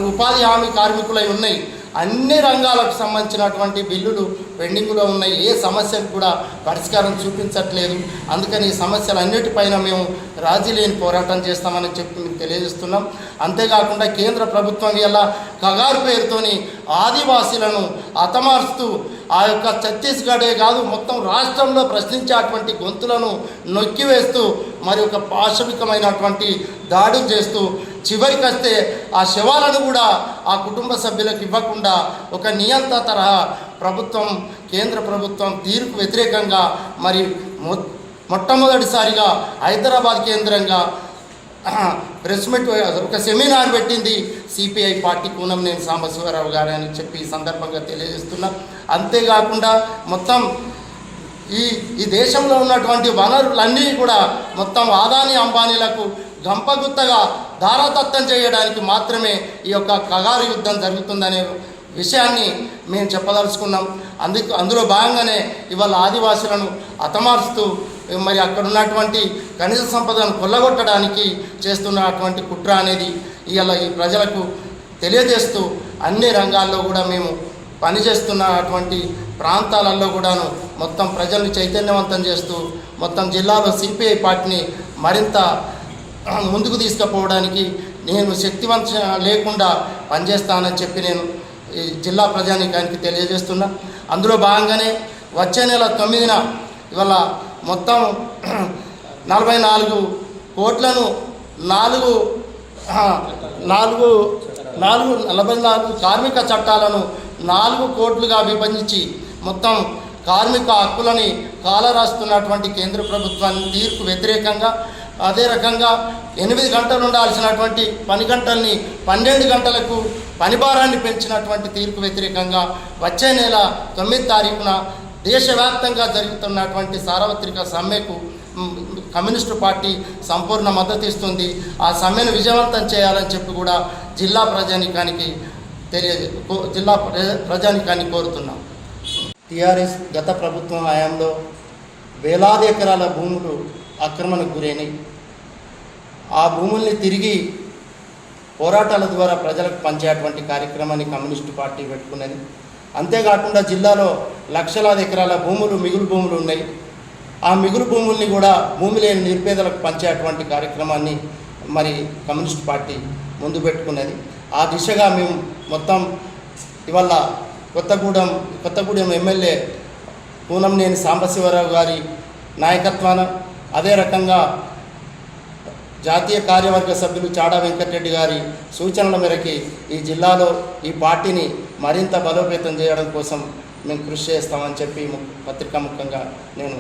ఉపాధి హామీ కార్మికులై ఉన్నాయి. అన్ని రంగాలకు సంబంధించినటువంటి బిల్లులు పెండింగ్లో ఉన్నాయి. ఏ సమస్యకు కూడా పరిష్కారం చూపించట్లేదు. అందుకని ఈ సమస్యలన్నిటిపైన మేము రాజీ లేని పోరాటం చేస్తామని చెప్పి మేము తెలియజేస్తున్నాం. అంతేకాకుండా కేంద్ర ప్రభుత్వం ఇలా కగారు పేరుతోని ఆదివాసీలను హతమారుస్తూ ఆ యొక్క ఛత్తీస్గఢే కాదు మొత్తం రాష్ట్రంలో ప్రశ్నించేటువంటి గొంతులను నొక్కివేస్తూ మరి ఒక పాశవికమైనటువంటి దాడులు చేస్తూ చివరికి వస్తే ఆ శవాలను కూడా ఆ కుటుంబ సభ్యులకు ఇవ్వకుండా ఒక నియంత తరహా ప్రభుత్వం, కేంద్ర ప్రభుత్వం తీర్పు వ్యతిరేకంగా మరి మొట్టమొదటిసారిగా హైదరాబాద్ కేంద్రంగా ప్రెస్ మీట్ ఒక సెమినార్ పెట్టింది సిపిఐ పార్టీ కూనంనేని సాంబశివరావు గారు అని చెప్పి ఈ సందర్భంగా తెలియజేస్తున్నా. అంతేకాకుండా మొత్తం ఈ దేశంలో ఉన్నటువంటి వనరులన్నీ కూడా మొత్తం ఆదాని అంబానీలకు గంపగుత్తగా ధారాదత్తం చేయడానికి మాత్రమే ఈ యొక్క కగారు యుద్ధం జరుగుతుందనే విషయాన్ని మేము చెప్పదలుచుకున్నాం. అందులో భాగంగానే ఇవాళ ఆదివాసులను హతమారుస్తూ మరి అక్కడ ఉన్నటువంటి ఖనిజ సంపదను కొల్లగొట్టడానికి చేస్తున్నటువంటి కుట్ర అనేది ఇవాళ ఈ ప్రజలకు తెలియజేస్తూ అన్ని రంగాల్లో కూడా మేము పనిచేస్తున్నటువంటి ప్రాంతాలలో కూడాను మొత్తం ప్రజల్ని చైతన్యవంతం చేస్తూ మొత్తం జిల్లాలో సిపిఐ పార్టీని మరింత ముందుకు తీసుకుపోవడానికి నేను శక్తివంత లేకుండా పనిచేస్తానని చెప్పి నేను ఈ జిల్లా ప్రజానీకానికి తెలియజేస్తున్నా. అందులో భాగంగానే వచ్చే నెల 9న ఇవాళ మొత్తం 44 కోట్లను 44 కార్మిక చట్టాలను 4 కోట్లుగా విభజించి మొత్తం కార్మిక హక్కులని కాలరాస్తున్నటువంటి కేంద్ర ప్రభుత్వాన్ని తీర్పు వ్యతిరేకంగా, అదే రకంగా 8 గంటలు ఉండాల్సినటువంటి పని గంటల్ని 12 గంటలకు పనిభారాన్ని పెంచినటువంటి తీర్పు వ్యతిరేకంగా వచ్చే నెల 9 తారీఖున దేశవ్యాప్తంగా జరుగుతున్నటువంటి సార్వత్రిక సమ్మెకు కమ్యూనిస్టు పార్టీ సంపూర్ణ మద్దతు ఇస్తుంది. ఆ సమ్మెను విజయవంతం చేయాలని చెప్పి కూడా జిల్లా ప్రజానికాన్ని కోరుతున్నాం. టీఆర్ఎస్ గత ప్రభుత్వం హయాంలో వేలాది ఎకరాల భూములు ఆక్రమణకు గురైనాయి. ఆ భూముల్ని తిరిగి పోరాటాల ద్వారా ప్రజలకు పంచేటువంటి కార్యక్రమాన్ని కమ్యూనిస్టు పార్టీ పెట్టుకున్నది. అంతేకాకుండా జిల్లాలో లక్షలాది ఎకరాల మిగులు భూములు ఉన్నాయి. ఆ మిగులు భూముల్ని కూడా భూమి లేని నిరుపేదలకు పంచేటువంటి కార్యక్రమాన్ని మరి కమ్యూనిస్ట్ పార్టీ ముందు పెట్టుకున్నది. ఆ దిశగా మేము మొత్తం ఇవాళ కొత్తగూడెం ఎమ్మెల్యే కూనంనేని సాంబశివరావు గారి నాయకత్వాన, అదే రకంగా జాతీయ కార్యవర్గ సభ్యులు చాడా వెంకటరెడ్డి గారి సూచనల మేరకి ఈ జిల్లాలో ఈ పార్టీని మరింత బలోపేతం చేయడం కోసం మేము కృషి చేస్తామని చెప్పి పత్రికాముఖంగా నేను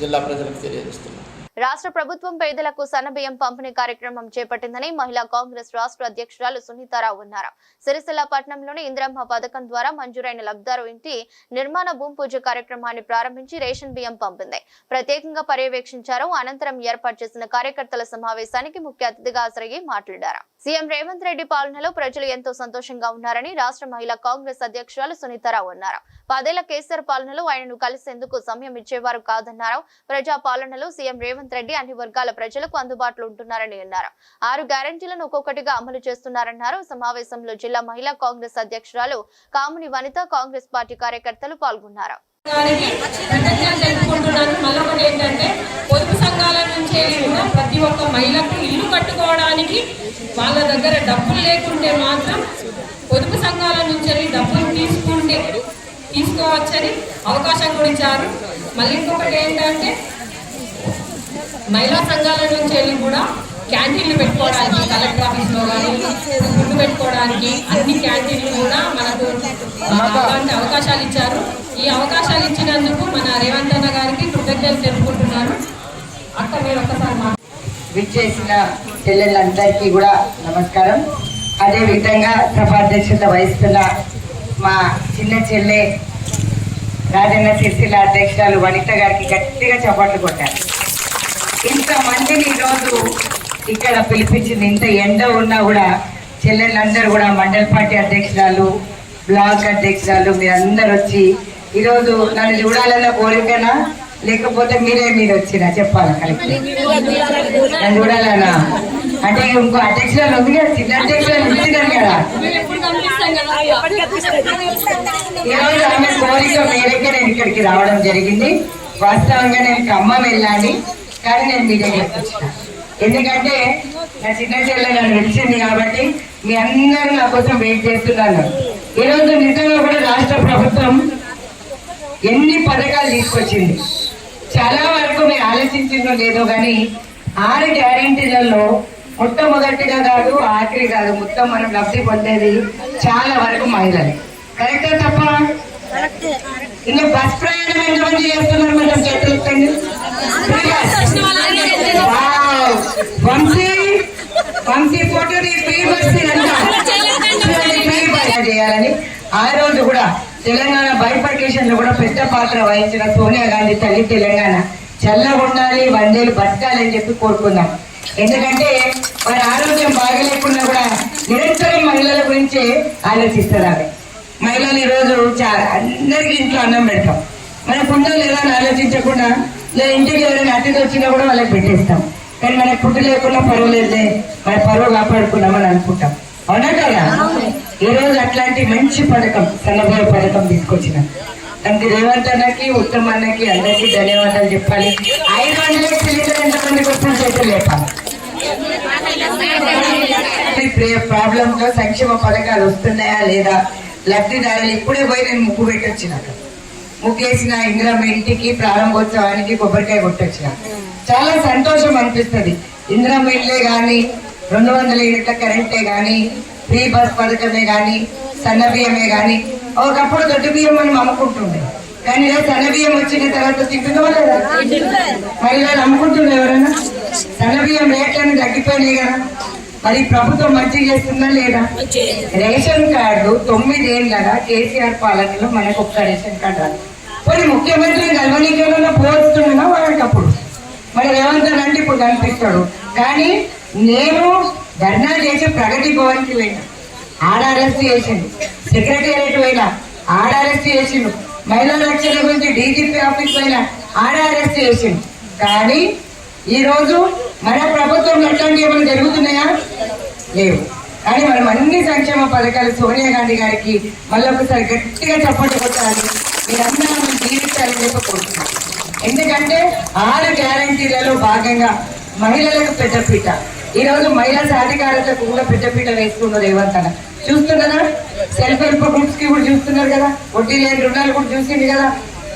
జిల్లా ప్రజలకు తెలియజేస్తున్నాను. రాష్ట్ర ప్రభుత్వం పేదలకు సన్నబియ్యం పంపిణీ కార్యక్రమం చేపట్టిందని మహిళా కాంగ్రెస్ రాష్ట్ర అధ్యక్షురాలు సునీతారావు అన్నారు. సిరిసిల్ల పట్టణంలోని ఇంద్రమ్మ పథకం ద్వారా మంజూరైన లబ్ధారు ఇంటి నిర్మాణ భూమి పూజ కార్యక్రమాన్ని ప్రారంభించి రేషన్ బియ్యం పంపింది. ప్రత్యేకంగా పర్యవేక్షించారు. అనంతరం ఏర్పాటు చేసిన కార్యకర్తల సమావేశానికి ముఖ్య అతిథిగా హాజరయ్యి మాట్లాడారు. సీఎం రేవంత్ రెడ్డి పాలనలో ప్రజలు ఎంతో సంతోషంగా ఉన్నారని రాష్ట్ర మహిళా కాంగ్రెస్ అధ్యక్షురాలు సునీతారావు అన్నారు. 10 ఏళ్ల కేసీఆర్ పాలనలో ఆయనను కలిసేందుకు సమయం ఇచ్చేవారు కాదన్నారు. ప్రజా పాలనలో సీఎం రేవంత్ రెడ్డి అన్ని వర్గాల ప్రజలకు అందుబాటులో ఉంటున్నారని అన్నారు. 6 గ్యారెంటీలను ఒక్కొక్కటిగా అమలు చేస్తున్నారన్నారు. సమావేశంలో జిల్లా మహిళా కాంగ్రెస్ అధ్యక్షురాలు కాముని వనిత, కాంగ్రెస్ పార్టీ కార్యకర్తలు పాల్గొన్నారు. పొదుపు సంఘాల నుంచి ప్రతి ఒక్క మహిళకు ఇల్లు కట్టుకోవడానికి వాళ్ళ దగ్గర డబ్బులు లేకుంటే మాత్రం పొదుపు సంఘాల నుంచి డబ్బులు తీసుకోవచ్చని అవకాశం కూడా ఇచ్చారు. మళ్ళీ ఇంకొకటి ఏంటంటే మహిళా సంఘాల నుంచి వెళ్ళి కూడా క్యాంటీన్లు పెట్టుకోవడానికి కలెక్టర్ ఆఫీస్లో కానీ ఫుడ్ పెట్టుకోవడానికి అన్ని క్యాంటీన్లు కూడా మనకు అలాంటి అవకాశాలు ఇచ్చారు. ఈ అవకాశాలు ఇచ్చినందుకు మన రేవంత్ అన్న గారికి కృతజ్ఞతలు తెలుపుకుంటున్నాను. అక్క మీరు ఒక్కసారి విచ్చేసిన చెల్లెళ్ళందరికీ కూడా నమస్కారం. అదేవిధంగా సభాధ్యక్షత వహిస్తున్న మా చిన్న చెల్లె రాజన్న సిరిసిల్ల అధ్యక్షురాలు వనిత గారికి గట్టిగా చప్పట్లు కొట్టారు. ఇంతమందిని ఈరోజు ఇక్కడ పిలిపించింది. ఇంత ఎండ ఉన్నా కూడా చెల్లెళ్ళందరూ కూడా మండల పార్టీ అధ్యక్షురాలు, బ్లాక్ అధ్యక్షురాలు మీరందరూ వచ్చి ఈరోజు నన్ను చూడాలన్న కోరికనా లేకపోతే మీరు వచ్చినా చెప్పాలా? కలెక్టర్ నన్ను చూడాలన్నా అంటే ఇంకో అధ్యక్షురాలు ఉంది కదా, చిన్న అధ్యక్షురాలు ఇచ్చినారు కదా. ఈరోజు ఆమె కోరిక మేరకే నేను ఇక్కడికి రావడం జరిగింది. వాస్తవంగా నేను ఖమ్మం వెళ్ళాలి, కానీ నేను మీ దగ్గరకు వచ్చిన ఎందుకంటే నా చిన్న చెల్లె నన్ను పిలిచింది కాబట్టి మీ అందరూ నా కోసం వెయిట్ చేస్తున్నాను. ఈరోజు నిజంగా కూడా రాష్ట్ర ప్రభుత్వం ఎన్ని పథకాలు తీసుకొచ్చింది. చాలా వరకు మీరు ఆలోచించిందో లేదో కానీ 6 గ్యారెంటీలలో మొట్టమొదటిగా కాదు, ఆఖరి కాదు, మొత్తం మనం లబ్ధి పొందేది చాలా వరకు మహిళలు. కరెక్టా తప్ప? ఇంకా బస్ ప్రయాణం ఎంతమంది చేస్తున్నారు మేడం? చేతులు వంశీ ఫోటో ఫ్రీ బస్ చేయాలని ఆ రోజు కూడా తెలంగాణ బైఫర్కేషన్ లో కూడా పెద్ద పాత్ర వహించిన సోనియా గాంధీ తల్లి తెలంగాణ చల్లగా ఉండాలి, 100 ఏళ్ళు బతకాలని చెప్పి కోరుకున్నాం. ఎందుకంటే వారి ఆరోగ్యం బాగలేకుండా కూడా నిరంతరం మహిళల గురించే ఆలోచిస్తారు. ఆమె మహిళలు ఈరోజు అందరికీ ఇంట్లో అన్నం పెడతాం, మనకు ఉందో లేదా అని ఆలోచించకుండా, లేదా ఇంటికి ఎవరైనా అతిథి వచ్చినా కూడా వాళ్ళకి పెట్టేస్తాం. కానీ మనకు పుట్టు లేకుండా పర్వాలేదులే, మన పరువు కాపాడుకున్నామని అనుకుంటాం. అవునా కదా? ఈ రోజు అట్లాంటి మంచి పథకం, సన్నబియ్య పథకం తీసుకొచ్చినాం. దానికి రేవంత్ అన్నకి, ఉత్తమ్ అన్నకి, అందరికీ ధన్యవాదాలు చెప్పాలి. 500 సిలిండర్ ఎంతమందికి వచ్చిన చేతులు లేపాలి. ప్రాబ్లంతో సంక్షేమ పథకాలు వస్తున్నాయా లేదా, లబ్ధిదారులు ఇప్పుడే పోయి నేను ముగ్గు పెట్టొచ్చినాక, ముగ్గేసిన ఇందిరమ్మ ఇంటికి ప్రారంభోత్సవానికి కొబ్బరికాయ కొట్టొచ్చిన. చాలా సంతోషం అనిపిస్తుంది. ఇందిరమ్మ ఇళ్ళే కానీ, 200 యూనిట్ల కరెంటే కానీ, ఫ్రీ బస్ పథకమే కానీ, సన్న బియ్యమే కానీ, ఒకప్పుడు దొడ్డు బియ్యం మనం అమ్ముకుంటుండే, కానీ సన్న బియ్యం వచ్చిన తర్వాత తింటున్నావా లేదా? మహిళలు అమ్ముకుంటుండే ఎవరైనా? సన్న బియ్యం రేట్లను తగ్గిపోయినాయి కదా. మరి ప్రభుత్వం మంచిగా చేస్తుందా లేదా? రేషన్ కార్డు 9 ఏళ్ళగా కేసీఆర్ పాలనలో మనకు ఒక్క రేషన్ కార్డు రాదు. మరి ముఖ్యమంత్రిని గర్వనీకరణ పోతున్నానా వాళ్ళకి అప్పుడు? మరి రేవంత్ అంటే ఇప్పుడు కనిపిస్తాడు. కానీ నేను ధర్నా చేసి ప్రగతి భవన్కి పోయినా, ఆడ అరెస్ట్ చేసిండు. సెక్రటేరియట్ పోయినా, ఆడ అరెస్ట్ చేసిండు. మహిళా రక్షణ గురించి డీజీపీ ఆఫీస్ పోయినా, ఆడ అరెస్ట్ చేసిండు. కానీ ఈ రోజు మన ప్రభుత్వంలో అట్లాంటి ఏమైనా జరుగుతున్నాయా? లేవు. కానీ మనం అన్ని సంక్షేమ పథకాలు సోనియా గాంధీ గారికి మళ్ళీ ఒకసారి గట్టిగా చప్పట్లు కొట్టాలి, మీరందరూ మనం జీవించాలని చెప్పి కోరుతున్నాం. ఎందుకంటే 6 గ్యారంటీలలో భాగంగా మహిళలకు పెద్దపీట. ఈ రోజు మహిళా సాధికారతకు కూడా పెద్దపీట వేసుకున్నారు రేవంత్ అన్న. చూస్తున్నారా? సెల్ఫ్ హెల్ప్ గ్రూప్స్ కి కూడా చూస్తున్నారు కదా, వడ్డీ లేని రుణాలు కూడా చూసింది కదా.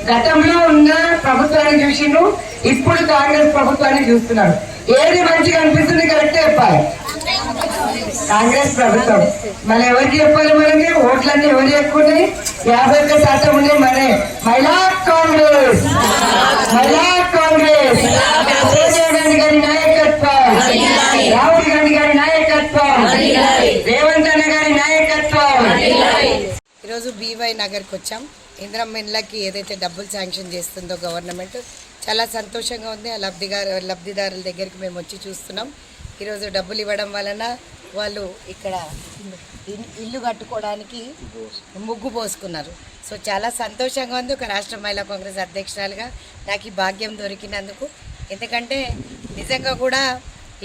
గతంలో ఉన్న ప్రభుత్వాన్ని చూసిండ్రు, ఇప్పుడు కాంగ్రెస్ ప్రభుత్వాన్ని చూస్తున్నారు. ఏది మంచిగా అనిపిస్తుంది కరెక్టే చెప్పాలి. కాంగ్రెస్ ప్రభుత్వం. మళ్ళీ ఎవరికి చెప్పాలి? మనకి ఓట్లన్నీ ఎవరు ఎక్కున్నాయి? 51% ఉన్నాయి. మనే మహిళా కాంగ్రెస్, మహిళా కాంగ్రెస్, సోనియా గాంధీ గారి నాయకత్వం, రాహుల్ గాంధీ గారి నాయకత్వం, రేవంత్ అన్న గారి నాయకత్వం. ఈరోజు బీవై నగర్కి వచ్చాం. ఇందిరమ్మ ఇళ్ళకి ఏదైతే డబ్బులు శాంక్షన్ చేస్తుందో గవర్నమెంట్, చాలా సంతోషంగా ఉంది. ఆ లబ్ధిదారుల దగ్గరికి మేము వచ్చి చూస్తున్నాం. ఈరోజు డబ్బులు ఇవ్వడం వలన వాళ్ళు ఇక్కడ ఇల్లు కట్టుకోవడానికి ముగ్గు పోసుకున్నారు. సో చాలా సంతోషంగా ఉంది. ఒక రాష్ట్ర మహిళా కాంగ్రెస్ అధ్యక్షురాలుగా నాకు ఈ భాగ్యం దొరికినందుకు. ఎందుకంటే నిజంగా కూడా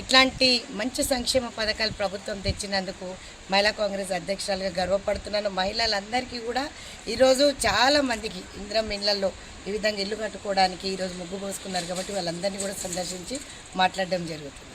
ఇట్లాంటి మంచి సంక్షేమ పథకాలు ప్రభుత్వం తెచ్చినందుకు మహిళా కాంగ్రెస్ అధ్యక్షురాలుగా గర్వపడుతున్నాను. మహిళలందరికీ కూడా ఈరోజు చాలా మందికి ఇందిరమ్మ ఇళ్లలో ఈ విధంగా ఇల్లు కట్టుకోవడానికి ఈరోజు ముగ్గు పోసుకున్నారు కాబట్టి వాళ్ళందరినీ కూడా సందర్శించి మాట్లాడడం జరుగుతుంది.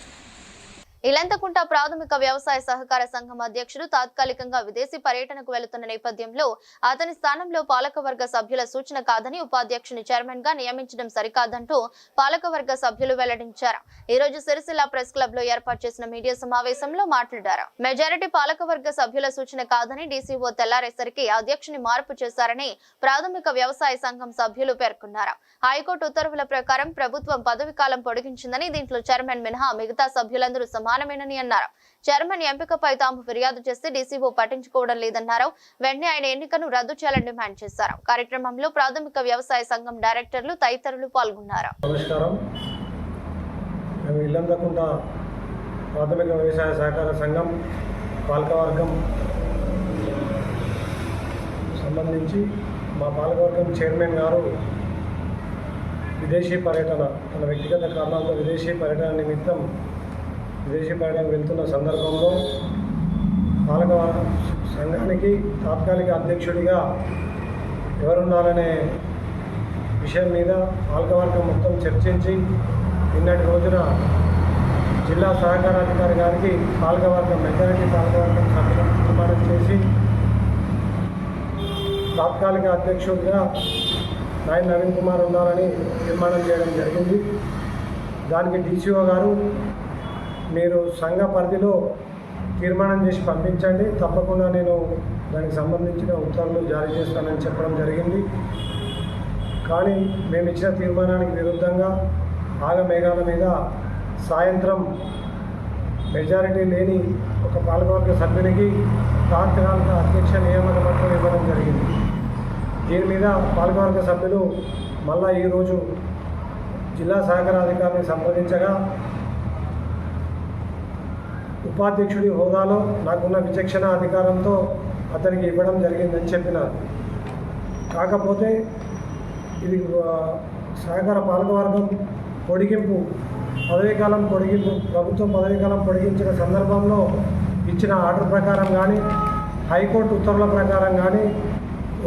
ఇలంతకుంట ప్రాథమిక వ్యవసాయ సహకార సంఘం అధ్యక్షుడు తాత్కాలికంగా విదేశీ పర్యటనకు వెళుతున్న నేపథ్యంలో అతని స్థానంలో పాలకవర్గ సభ్యుల సూచన కాదని ఉపాధ్యక్షుని చైర్మన్ గా నియమించడం సరికాదంటూ పాలకవర్గ సభ్యులు వెల్లడించారు. ఈ రోజు సిరిసిల్ల ప్రెస్ క్లబ్ లో ఏర్పాటు చేసిన మీడియా సమావేశంలో మాట్లాడారు. మెజారిటీ పాలకవర్గ సభ్యుల సూచన కాదని డీసీఓ తెల్లారేసరికి అధ్యక్షుని మార్పు చేశారని ప్రాథమిక వ్యవసాయ సంఘం సభ్యులు పేర్కొన్నారు. హైకోర్టు ఉత్తర్వుల ప్రకారం ప్రభుత్వం పదవి కాలం పొడిగించిందని, దీంట్లో చైర్మన్ మినహా మిగతా సభ్యులందరూ సమానమేనని అన్నారు. చైర్మన్ ఎంపికపై తాము ఫిర్యాదు చేస్తే డీసీఓ పట్టించుకోవడం లేదన్నారు. వెంటనే ఆయన ఎన్నికను రద్దు చేయాలని డిమాండ్ చేశారు. కార్యక్రమంలో ప్రాథమిక వ్యవసాయ సంఘం డైరెక్టర్లు తదితరులు పాల్గొన్నారు. ఇల్లంతకుంట ప్రాథమిక వ్యవసాయ సహకార సంఘం పాలకవర్గం సంబంధించి మా పాలకవర్గం చైర్మన్ గారు విదేశీ పర్యటన, తన వ్యక్తిగత కారణాలతో విదేశీ పర్యటన నిమిత్తం విదేశీ పర్యటన వెళ్తున్న సందర్భంలో పాలక సంఘానికి తాత్కాలిక అధ్యక్షుడిగా ఎవరున్నారనే విషయం మీద పాలకవర్గం మొత్తం చర్చించి నిన్నటి రోజున జిల్లా సహకారాధికారి గారికి పాలకవర్గం మెజారిటీ పాలకవర్గం సభ్యులను తీర్మానం చేసి తాత్కాలిక అధ్యక్షుడిగా నాయన నవీన్ కుమార్ ఉండాలని తీర్మానం చేయడం జరిగింది. దానికి డీసీఓ గారు మీరు సంఘ పరిధిలో తీర్మానం చేసి పంపించండి, తప్పకుండా నేను దానికి సంబంధించిన ఉత్తర్వులు జారీ చేస్తానని చెప్పడం జరిగింది. కానీ మేము ఇచ్చిన తీర్మానానికి విరుద్ధంగా ఆగమేఘాల మీద సాయంత్రం మెజారిటీ లేని ఒక పాలకవర్గ సభ్యునికి తాత్కాలిక అధ్యక్ష నియామక పత్రం ఇవ్వడం జరిగింది. దీని మీద పాలకవర్గ సభ్యులు మళ్ళా ఈరోజు జిల్లా సహకార అధికారిని సంప్రదించగా ఉపాధ్యక్షుడి హోదాలో నాకున్న విచక్షణ అధికారంతో అతనికి ఇవ్వడం జరిగిందని చెప్పినారు. కాకపోతే ఇది సహకార పాలకవర్గం పొడిగింపు పదవీకాలం పొడిగింపు ప్రభుత్వం పదవీకాలం పొడిగించిన సందర్భంలో ఇచ్చిన ఆర్డర్ ప్రకారం కానీ హైకోర్టు ఉత్తర్వుల ప్రకారం కానీ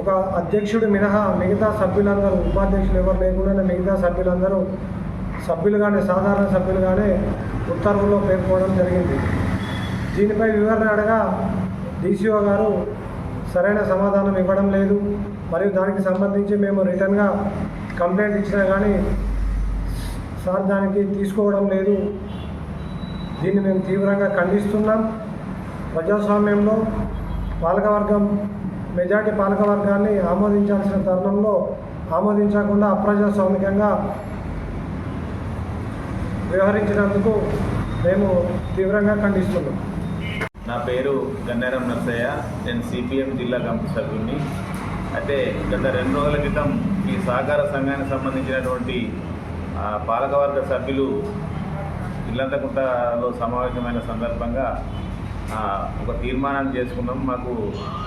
ఒక అధ్యక్షుడు మినహా మిగతా సభ్యులందరూ ఉపాధ్యక్షులు ఎవరు లేకుండా మిగతా సభ్యులుగానే సాధారణ సభ్యులుగానే ఉత్తర్వుల్లో పేర్కోవడం జరిగింది. దీనిపై వివరణ అడగా డీసీఓ గారు సరైన సమాధానం ఇవ్వడం లేదు. మరియు దానికి సంబంధించి మేము రిటర్న్గా కంప్లైంట్ ఇచ్చినా కానీ సార్ దానికి తీసుకోవడం లేదు. దీన్ని మేము తీవ్రంగా ఖండిస్తున్నాం. ప్రజాస్వామ్యంలో పాలకవర్గం మెజార్టీ పాలకవర్గాన్ని ఆమోదించాల్సిన తరుణంలో ఆమోదించకుండా అప్రజాస్వామికంగా వ్యవహరించినందుకు మేము తీవ్రంగా ఖండిస్తున్నాం. నా పేరు గన్నేరం నర్సయ్య, నేను సిపిఎం జిల్లా కమిటీ సభ్యుడిని. అయితే గత 2 రోజుల క్రితం ఈ సహకార సంఘానికి సంబంధించినటువంటి పాలకవర్గ సభ్యులు ఇల్లంతకుంటలో సమావేశమైన సందర్భంగా ఒక తీర్మానం చేసుకున్నాం. మాకు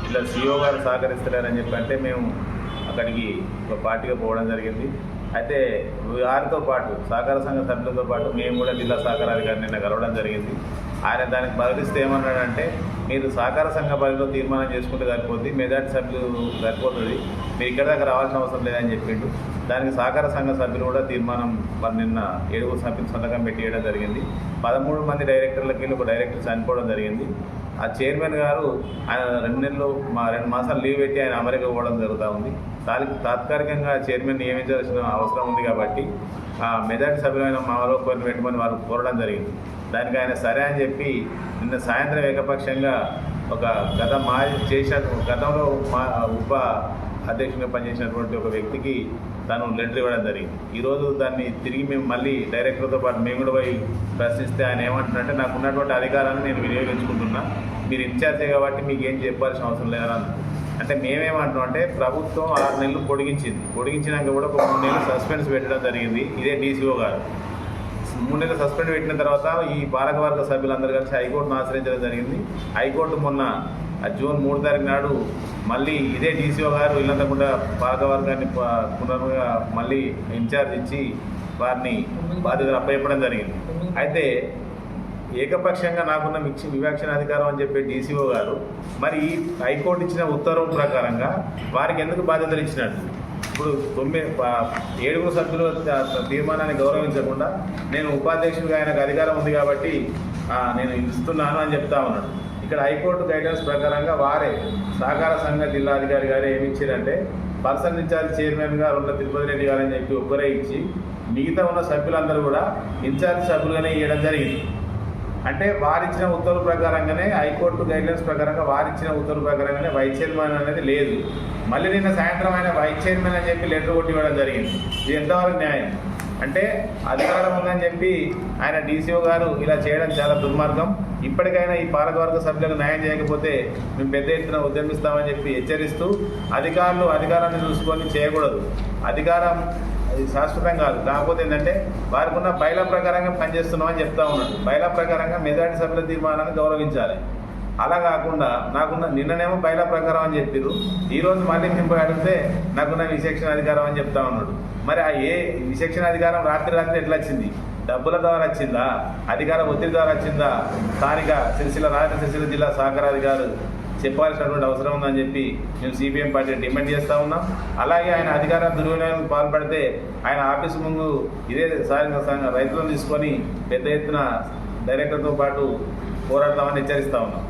ఇలా సిఓ గారు సహకరిస్తలేరని చెప్పి అంటే మేము అక్కడికి ఒక పార్టీగా పోవడం జరిగింది. అయితే వారితో పాటు సహకార సంఘ సభ్యులతో పాటు మేము కూడా జిల్లా సహకారాధికారిని నిన్న కలవడం జరిగింది. ఆయన దానికి బదిలిస్తే ఏమన్నాడంటే, మీరు సహకార సంఘ పరిధిలో తీర్మానం చేసుకుంటే సరిపోతుంది, మెజార్టీ సభ్యులు సరిపోతుంది, మీరు ఇక్కడ దాకా రావాల్సిన అవసరం లేదని చెప్పిండు. దానికి సహకార సంఘ సభ్యులు కూడా తీర్మానం నిన్న 7 సభ్యులు సంతకం పెట్టేయడం జరిగింది. 13 మంది డైరెక్టర్లకి ఒక డైరెక్టర్ చనిపోవడం జరిగింది. ఆ చైర్మన్ గారు ఆయన 2 మాసాలు లీవ్ పెట్టి ఆయన అమెరికా పోవడం జరుగుతూ ఉంది. తాత్కాలికంగా చైర్మన్ నియమించాల్సిన అవసరం ఉంది కాబట్టి మెజార్టీ సభ్యులైన మాలో కొన్ని పెట్టుకొని వారు కోరడం జరిగింది. దానికి ఆయన సరే అని చెప్పి నిన్న సాయంత్రం ఏకపక్షంగా ఒక గతంలో ఉప అధ్యక్షునిగా పనిచేసినటువంటి ఒక వ్యక్తికి తను లెటర్ ఇవ్వడం జరిగింది. ఈరోజు దాన్ని తిరిగి మేము మళ్ళీ డైరెక్టర్తో పాటు మేము కూడా పోయి ప్రశ్నిస్తే ఆయన ఏమంటున్నారంటే, నాకు ఉన్నటువంటి అధికారాన్ని నేను వినియోగించుకుంటున్నా, మీరు ఇన్ఛార్జే కాబట్టి మీకు ఏం చెప్పాల్సిన అవసరం లేదని. అంటే మేమేమంటున్నాం అంటే, ప్రభుత్వం 6 నెలలు పొడిగించినాక కూడా ఒక 3 నెలలు సస్పెన్స్ పెట్టడం జరిగింది. ఇదే డీసీఓ గారు 3 నెలలు సస్పెండ్ పెట్టిన తర్వాత ఈ పాలకవర్గ సభ్యులందరూ కలిసి హైకోర్టును ఆశ్రయించడం జరిగింది. హైకోర్టు మొన్న జూన్ 3 తారీఖు నాడు మళ్ళీ ఇదే డీసీఓ గారు ఇల్లంతకుండా పాలకవర్గాన్ని పునరుగా మళ్ళీ ఇన్ఛార్జ్ ఇచ్చి వారిని బాధ్యతలు అప్పచెప్పడం జరిగింది. అయితే ఏకపక్షంగా నాకున్న వివక్షణ అధికారం అని చెప్పే డీసీఓ గారు మరి ఈ హైకోర్టు ఇచ్చిన ఉత్తర్వుల ప్రకారంగా వారికి ఎందుకు బాధ్యతలు ఇచ్చినట్టు? ఇప్పుడు 7 సభ్యుల తీర్మానాన్ని గౌరవించకుండా నేను ఉపాధ్యక్షుడిగా ఆయనకు అధికారం ఉంది కాబట్టి నేను ఇస్తున్నాను అని చెప్తా ఉన్నాడు. ఇక్కడ హైకోర్టు గైడెన్స్ ప్రకారంగా వారే సహకార సంఘ జిల్లాధికారి గారు ఏమి ఇచ్చారంటే, పర్సనల్ ఇన్ఛార్జ్ చైర్మన్గా ఉన్న తిరుపతి రెడ్డి గారు అని చెప్పి ఒక్కరే ఇచ్చి మిగతా ఉన్న సభ్యులందరూ కూడా ఇన్ఛార్జ్ సభ్యులుగానే ఇవ్వడం జరిగింది. అంటే వారిచ్చిన ఉత్తర్వుల ప్రకారంగానే హైకోర్టు గైడ్లైన్స్ ప్రకారంగా వారిచ్చిన ఉత్తర్వుల ప్రకారంగానే వైస్ చైర్మన్ అనేది లేదు. మళ్ళీ నిన్న సాయంత్రం ఆయన వైస్ చైర్మన్ అని చెప్పి లెటర్ కొట్టి ఇవ్వడం జరిగింది. ఇది ఎంతవరకు న్యాయం? అంటే అధికారం ఉందని చెప్పి ఆయన డీసీఓ గారు ఇలా చేయడం చాలా దుర్మార్గం. ఇప్పటికైనా ఈ పాలకవర్గ సభ్యులకు న్యాయం చేయకపోతే మేము పెద్ద ఎత్తున ఉద్యమిస్తామని చెప్పి హెచ్చరిస్తూ, అధికారాన్ని చూసుకొని చేయకూడదు. అధికారం అది శాశ్వతం కాదు. కాకపోతే ఏంటంటే వారికి ఉన్న బైలా ప్రకారంగా పనిచేస్తున్నామని చెప్తా ఉన్నాడు. బైలా ప్రకారంగా మెజార్టీ సభ్యుల తీర్మానాన్ని గౌరవించాలి. అలా కాకుండా నిన్ననేమో బైలా ప్రకారం అని చెప్పారు, ఈరోజు మళ్ళీ మేము అడిగితే నాకున్న విచక్షణ అధికారం అని చెప్తా ఉన్నాడు. మరి ఆ ఏ విచక్షణ అధికారం రాత్రి ఎట్లా వచ్చింది? డబ్బుల ద్వారా వచ్చిందా? అధికార ఒత్తిడి ద్వారా వచ్చిందా? స్థానిక రాజన్న సిరిసిల్ల జిల్లా సహకారాధికారు చెప్పాల్సినటువంటి అవసరం ఉందని చెప్పి మేము సిపిఎం పార్టీ డిమాండ్ చేస్తూ ఉన్నాం. అలాగే ఆయన అధికార దుర్వినియోగం పాల్పడితే ఆయన ఆఫీసు ముందు ఇదే రైతులను తీసుకొని పెద్ద ఎత్తున డైరెక్టర్తో పాటు పోరాడతామని హెచ్చరిస్తూ ఉన్నాం.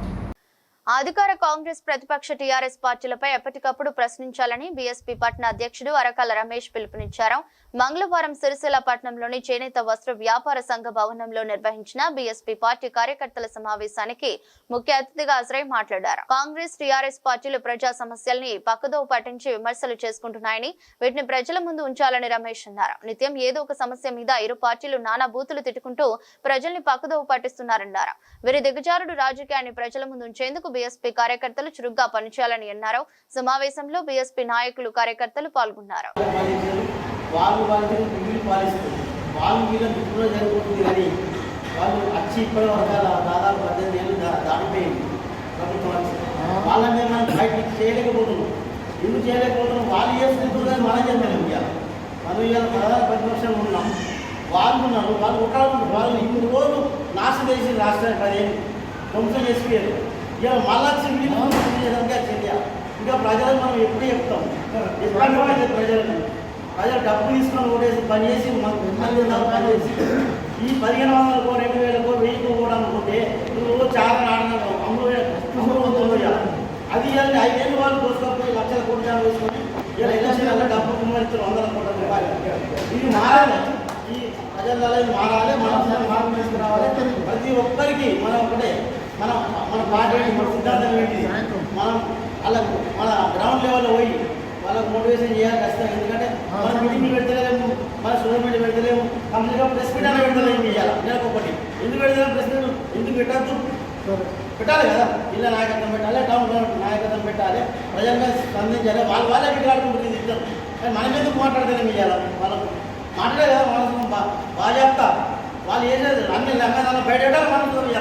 అధికార కాంగ్రెస్ ప్రతిపక్ష టీఆర్ఎస్ పార్టీలపై ఎప్పటికప్పుడు ప్రశ్నించాలని బీఎస్పీ పట్టణ అధ్యక్షుడు అరకాల రమేష్ పిలుపునిచ్చారు. మంగళవారం సిరిసిల్ల పట్టణంలోని చేనేత వస్త్ర వ్యాపార సంఘ భవనంలో నిర్వహించిన బీఎస్పీ పార్టీ కార్యకర్తల సమావేశానికి ముఖ్య అతిథిగా హాజరై మాట్లాడారు. కాంగ్రెస్ టీఆర్ఎస్ పార్టీలు ప్రజా సమస్యల్ని పక్కదోవ పట్టించి విమర్శలు చేసుకుంటున్నాయని, వీటిని ప్రజల ముందు ఉంచాలని రమేష్ అన్నారు. నిత్యం ఏదో ఒక సమస్య మీద ఇరు పార్టీలు నానా బూతులు తిట్టుకుంటూ ప్రజల్ని పక్కదోవ పట్టిస్తున్నారన్నారు. వీరి దిగజారుడు రాజకీయాన్ని ప్రజల ముందు ఉంచేందుకు బీఎస్పీ కార్యకర్తలు చురుగ్గా పనిచేయాలని అన్నారు. సమావేశంలో బీఎస్పీ నాయకులు కార్యకర్తలు పాల్గొన్నారు. వాళ్ళు మీద మిత్రులు జరుగుతుంది కానీ వాళ్ళు వచ్చి ఇప్పటి వరకు దాదాపు 18 ఏళ్ళు దాటిపోయింది ప్రభుత్వం. వాళ్ళ మీద మనం బయటికి చేయలేకపోతున్నాం. ఎందుకు చేయలేకపోతున్నాం? వాళ్ళు చేస్తున్నారు కానీ మనం చెప్పలేము. మనం ఇవాళ ప్రధాన ప్రతిపక్షంలో ఉన్నాం, వాళ్ళు ఉన్నారు. వాళ్ళు వాళ్ళు ఇన్ని రోజులు నాశనం చేసి రాష్ట్రాన్ని 10 ఏళ్ళు ధ్వంసం చేసిపోయారు. ఇలా మళ్ళా చర్య ఇంకా ప్రజలకు మనం ఎప్పుడు చెప్తాం, ఎప్పుడు ప్రజలు డబ్బు తీసుకొని ఓడేసి పని చేసి పని చేసి ఈ 1500 కో 2000 కో 1000 కూడా అనుకుంటే నువ్వు చాలా ఆడినావు అమలు అది 5 ఏళ్ళు వాళ్ళు దోసుకోకపోయి లక్షల కోట్ల జనం వేసుకొని ఇలా ఎలక్షన్లలో డబ్బు కుమ్మరిస్తారు 100 కోట్ల రూపాయలు. ఇది మారాలి, ఈ ప్రజలలో మారాలి, మనం మార్పు తీసుకురావాలి. ప్రతి ఒక్కరికి మనం ఒకటే మన పార్టీ సిద్ధాంతం ఏంటిది, మనం వాళ్ళకు మన గ్రౌండ్ లెవెల్లో పోయి వాళ్ళకు మోటివేషన్ చేయాలి ఖచ్చితంగా. ఎందుకంటే మన మీటింగ్లు పెడతలేము, మన సోషల్ మీడియా పెడతలేము, కంప్లీట్గా ప్రెస్ మీట్ అనే పెడతలేము. ఇవ్వాలి నెలకు ఒకటి. ఎందుకు పెడతలేము ప్రెస్ మీట్? ఎందుకు పెట్టద్దు? పెట్టాలి కదా. జిల్లా నాయకత్వం పెట్టాలి, టౌన్ నాయకత్వం పెట్టాలి, ప్రజలుగా స్పందించాలి. వాళ్ళే బిడ్డాడుకుంటుంది ఇద్దరు. కానీ మనం ఎందుకు మాట్లాడతలేము? ఇవ్వాలి వాళ్ళకు మాట్లాడే కదా. మనసు బాజాప్తా వాళ్ళు ఏం లేదు, అన్ని లంగాలు బయట పెట్టాలి. మనం ఇవ్వాలి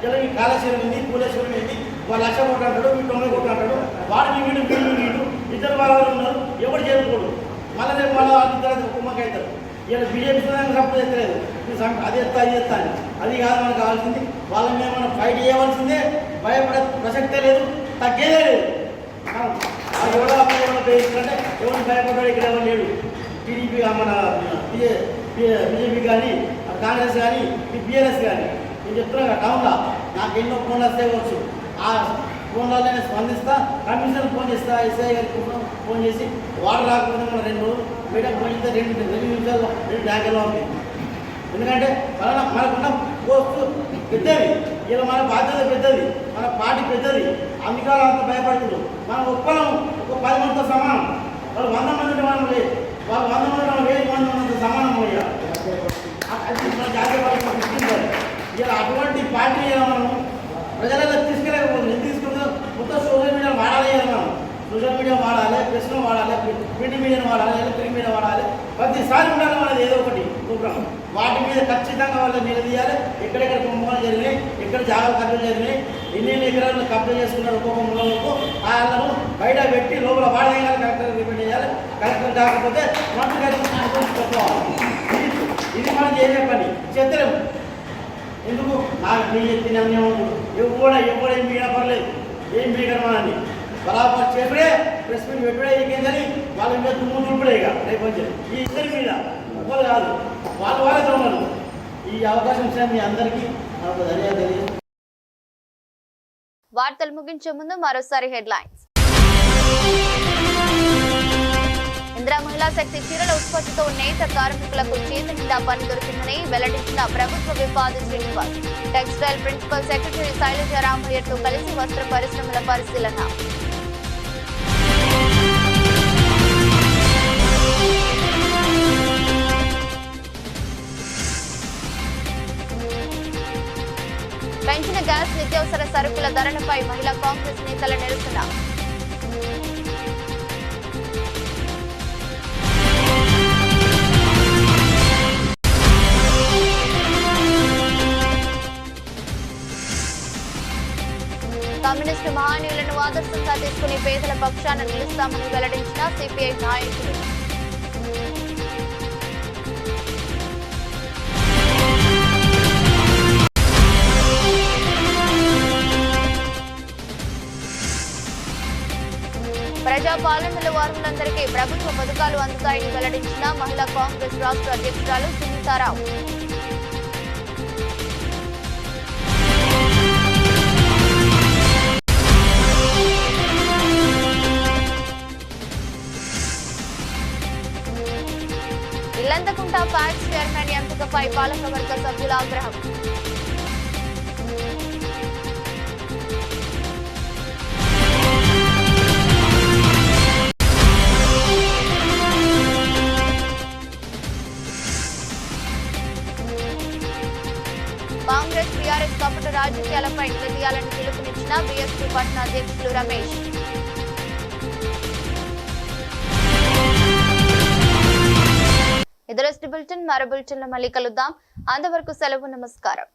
ఇలా ఈ కాళేశ్వరం ఏంది, పూలేశ్వరం ఏంది, వాళ్ళు 1,00,000 కోట్లు అంటాడు, వీడు 90 కోట్లు అంటాడు. వాడికి వీడు ఇద్దరు వాళ్ళు ఉన్నారు, ఎవరు చేయకూడదు. మళ్ళీ రేపు మళ్ళీ కుమ్మకి అవుతారు. ఇలా బీజేపీ సపోర్ట్ చేస్తలేదు, అది ఎత్తా ఇది ఎత్తా అని. అది కాదు మనకు కావాల్సింది. వాళ్ళ మీద మనం ఫైట్ చేయవలసిందే, భయపడే ప్రసక్తే లేదు, తగ్గేదే లేదు. ఎవరో పేరుంటే ఎవరు భయపడ్డాడు ఇక్కడ ఎవరు లేడు. టీడీపీ మన బీజేపీ కానీ కాంగ్రెస్ కానీ బీఆర్ఎస్ కానీ నేను చెప్తున్నా టౌన్లో నాకు ఎన్నో ఫోన్లు వస్తే వచ్చు. ఆ ఫోన్లలో నేను స్పందిస్తా, కమిషనర్ ఫోన్ చేస్తా, ఎస్ఐ గారికి ఫోన్ చేసి వాటర్ రాకపోతే మన 2 రోజులు మీటింగ్ ఫోన్ చేస్తే 2 నిమిషాల్లో 2 ట్యాంకర్లో ఉంది. ఎందుకంటే మనకున్న పోస్టు పెద్దది, ఇలా మన బాధ్యత పెద్దది, మన పార్టీ పెద్దది. అందుకే అంత భయపడుతుంది. మనం ఒక 10 మందితో సమానం. వాళ్ళు 100 మంది ఉంటే మనం లేదు, వాళ్ళు 100 మంది 1000 మంది ఉన్నంత సమానం అయ్యా. అది మన జాతీయ పార్టీ గుర్తించాలి. ఇలా అటువంటి పార్టీ మనం ప్రజలలో తీసుకెళ్ళకపోతుంది. ఎందుకు తీసుకుంటాం? మొత్తం సోషల్ మీడియా వాడాలి కదా. మనం సోషల్ మీడియా వాడాలి, ప్రెస్ను వాడాలి, ప్రింట్ మీడియాను వాడాలి, ఎలక్ట్రిక్ మీడియా వాడాలి. ప్రతిసారి ఉండాలి మనది ఏదో ఒకటి ప్రోగ్రాం. వాటి మీద ఖచ్చితంగా వాళ్ళని నిలదీయాలి. ఎక్కడెక్కడ కుంభకోణాలు జరిగినాయి, ఎక్కడ జాగ్రత్త కబ్జాలు జరిగినాయి, ఎన్ని ఎకరాలను కబ్జా చేసుకున్నారు ఒక్కొక్క మూలకు, వాళ్ళను బయట పెట్టి లోపల వాడేయాలి. కలెక్టర్ రిపెండ్ చేయాలి. కలెక్టర్ కాకపోతే మంత్రి గారికి ఇది మనం చేసే పని చేస్తలేము. ఎందుకు? నాకు మీ ఎత్తిన ఎవడేం మీడియా పర్లేదు, ఏం బీగరమాని బరాబర్ చేపడే ప్రెస్ మీట్ పెట్టుడే ఏకేందని వాళ్ళ మీద దుమ్ము దులుపుడే. ఇక రేపు ఈ ఇద్దరి మీద ఒక్కరు కాదు, వాళ్ళతో ఉన్నారు. ఈ అవకాశం ఇచ్చిన మీ అందరికీ నాకు ధన్యవాదాలు. వార్తలు ముగించే ముందు మరోసారి హెడ్లైన్స్. ఇందిరా మహిళా శక్తి చీరల ఉత్పత్తితో నేత కార్మికులకు చేతి నిండా పని దొరికిందని వెల్లడించిన ప్రభుత్వ whip Adi Srinivas. Textile principal secretary Shailaja రామయ్యతో కలిసి వస్త్ర పరిశ్రమల పరిశీలన. పెంచిన గ్యాస్ నిత్యావసర సరుకుల ధరలపై మహిళా కాంగ్రెస్ నేతల నిరసన. కమ్యూనిస్టు మహానీయులను ఆదర్శంగా తీసుకుని పేదల పక్షాన నిలుస్తామని వెల్లడించిన సిపిఐ నాయకులు. ప్రజాపాలనలో అర్హులందరికీ ప్రభుత్వ పథకాలు అందుతాయని వెల్లడించిన మహిళా కాంగ్రెస్ రాష్ట్ర అధ్యక్షురాలు సునీతారావు. ఇల్లంతకుంట ప్యాక్స్ చైర్మన్ ఎంపికపై పాలకవర్గ సభ్యుల ఆగ్రహం. కాంగ్రెస్ టీఆర్ఎస్ కపట రాజకీయాలపై నిలదీయాలని పిలుపునిచ్చిన బీఎస్పీ పట్న అధ్యక్షులు రమేష్. ఇది బులెటిన్. మరో బులెటిన్లో మళ్ళీ కలుద్దాం. అంతవరకు సెలవు. నమస్కారం.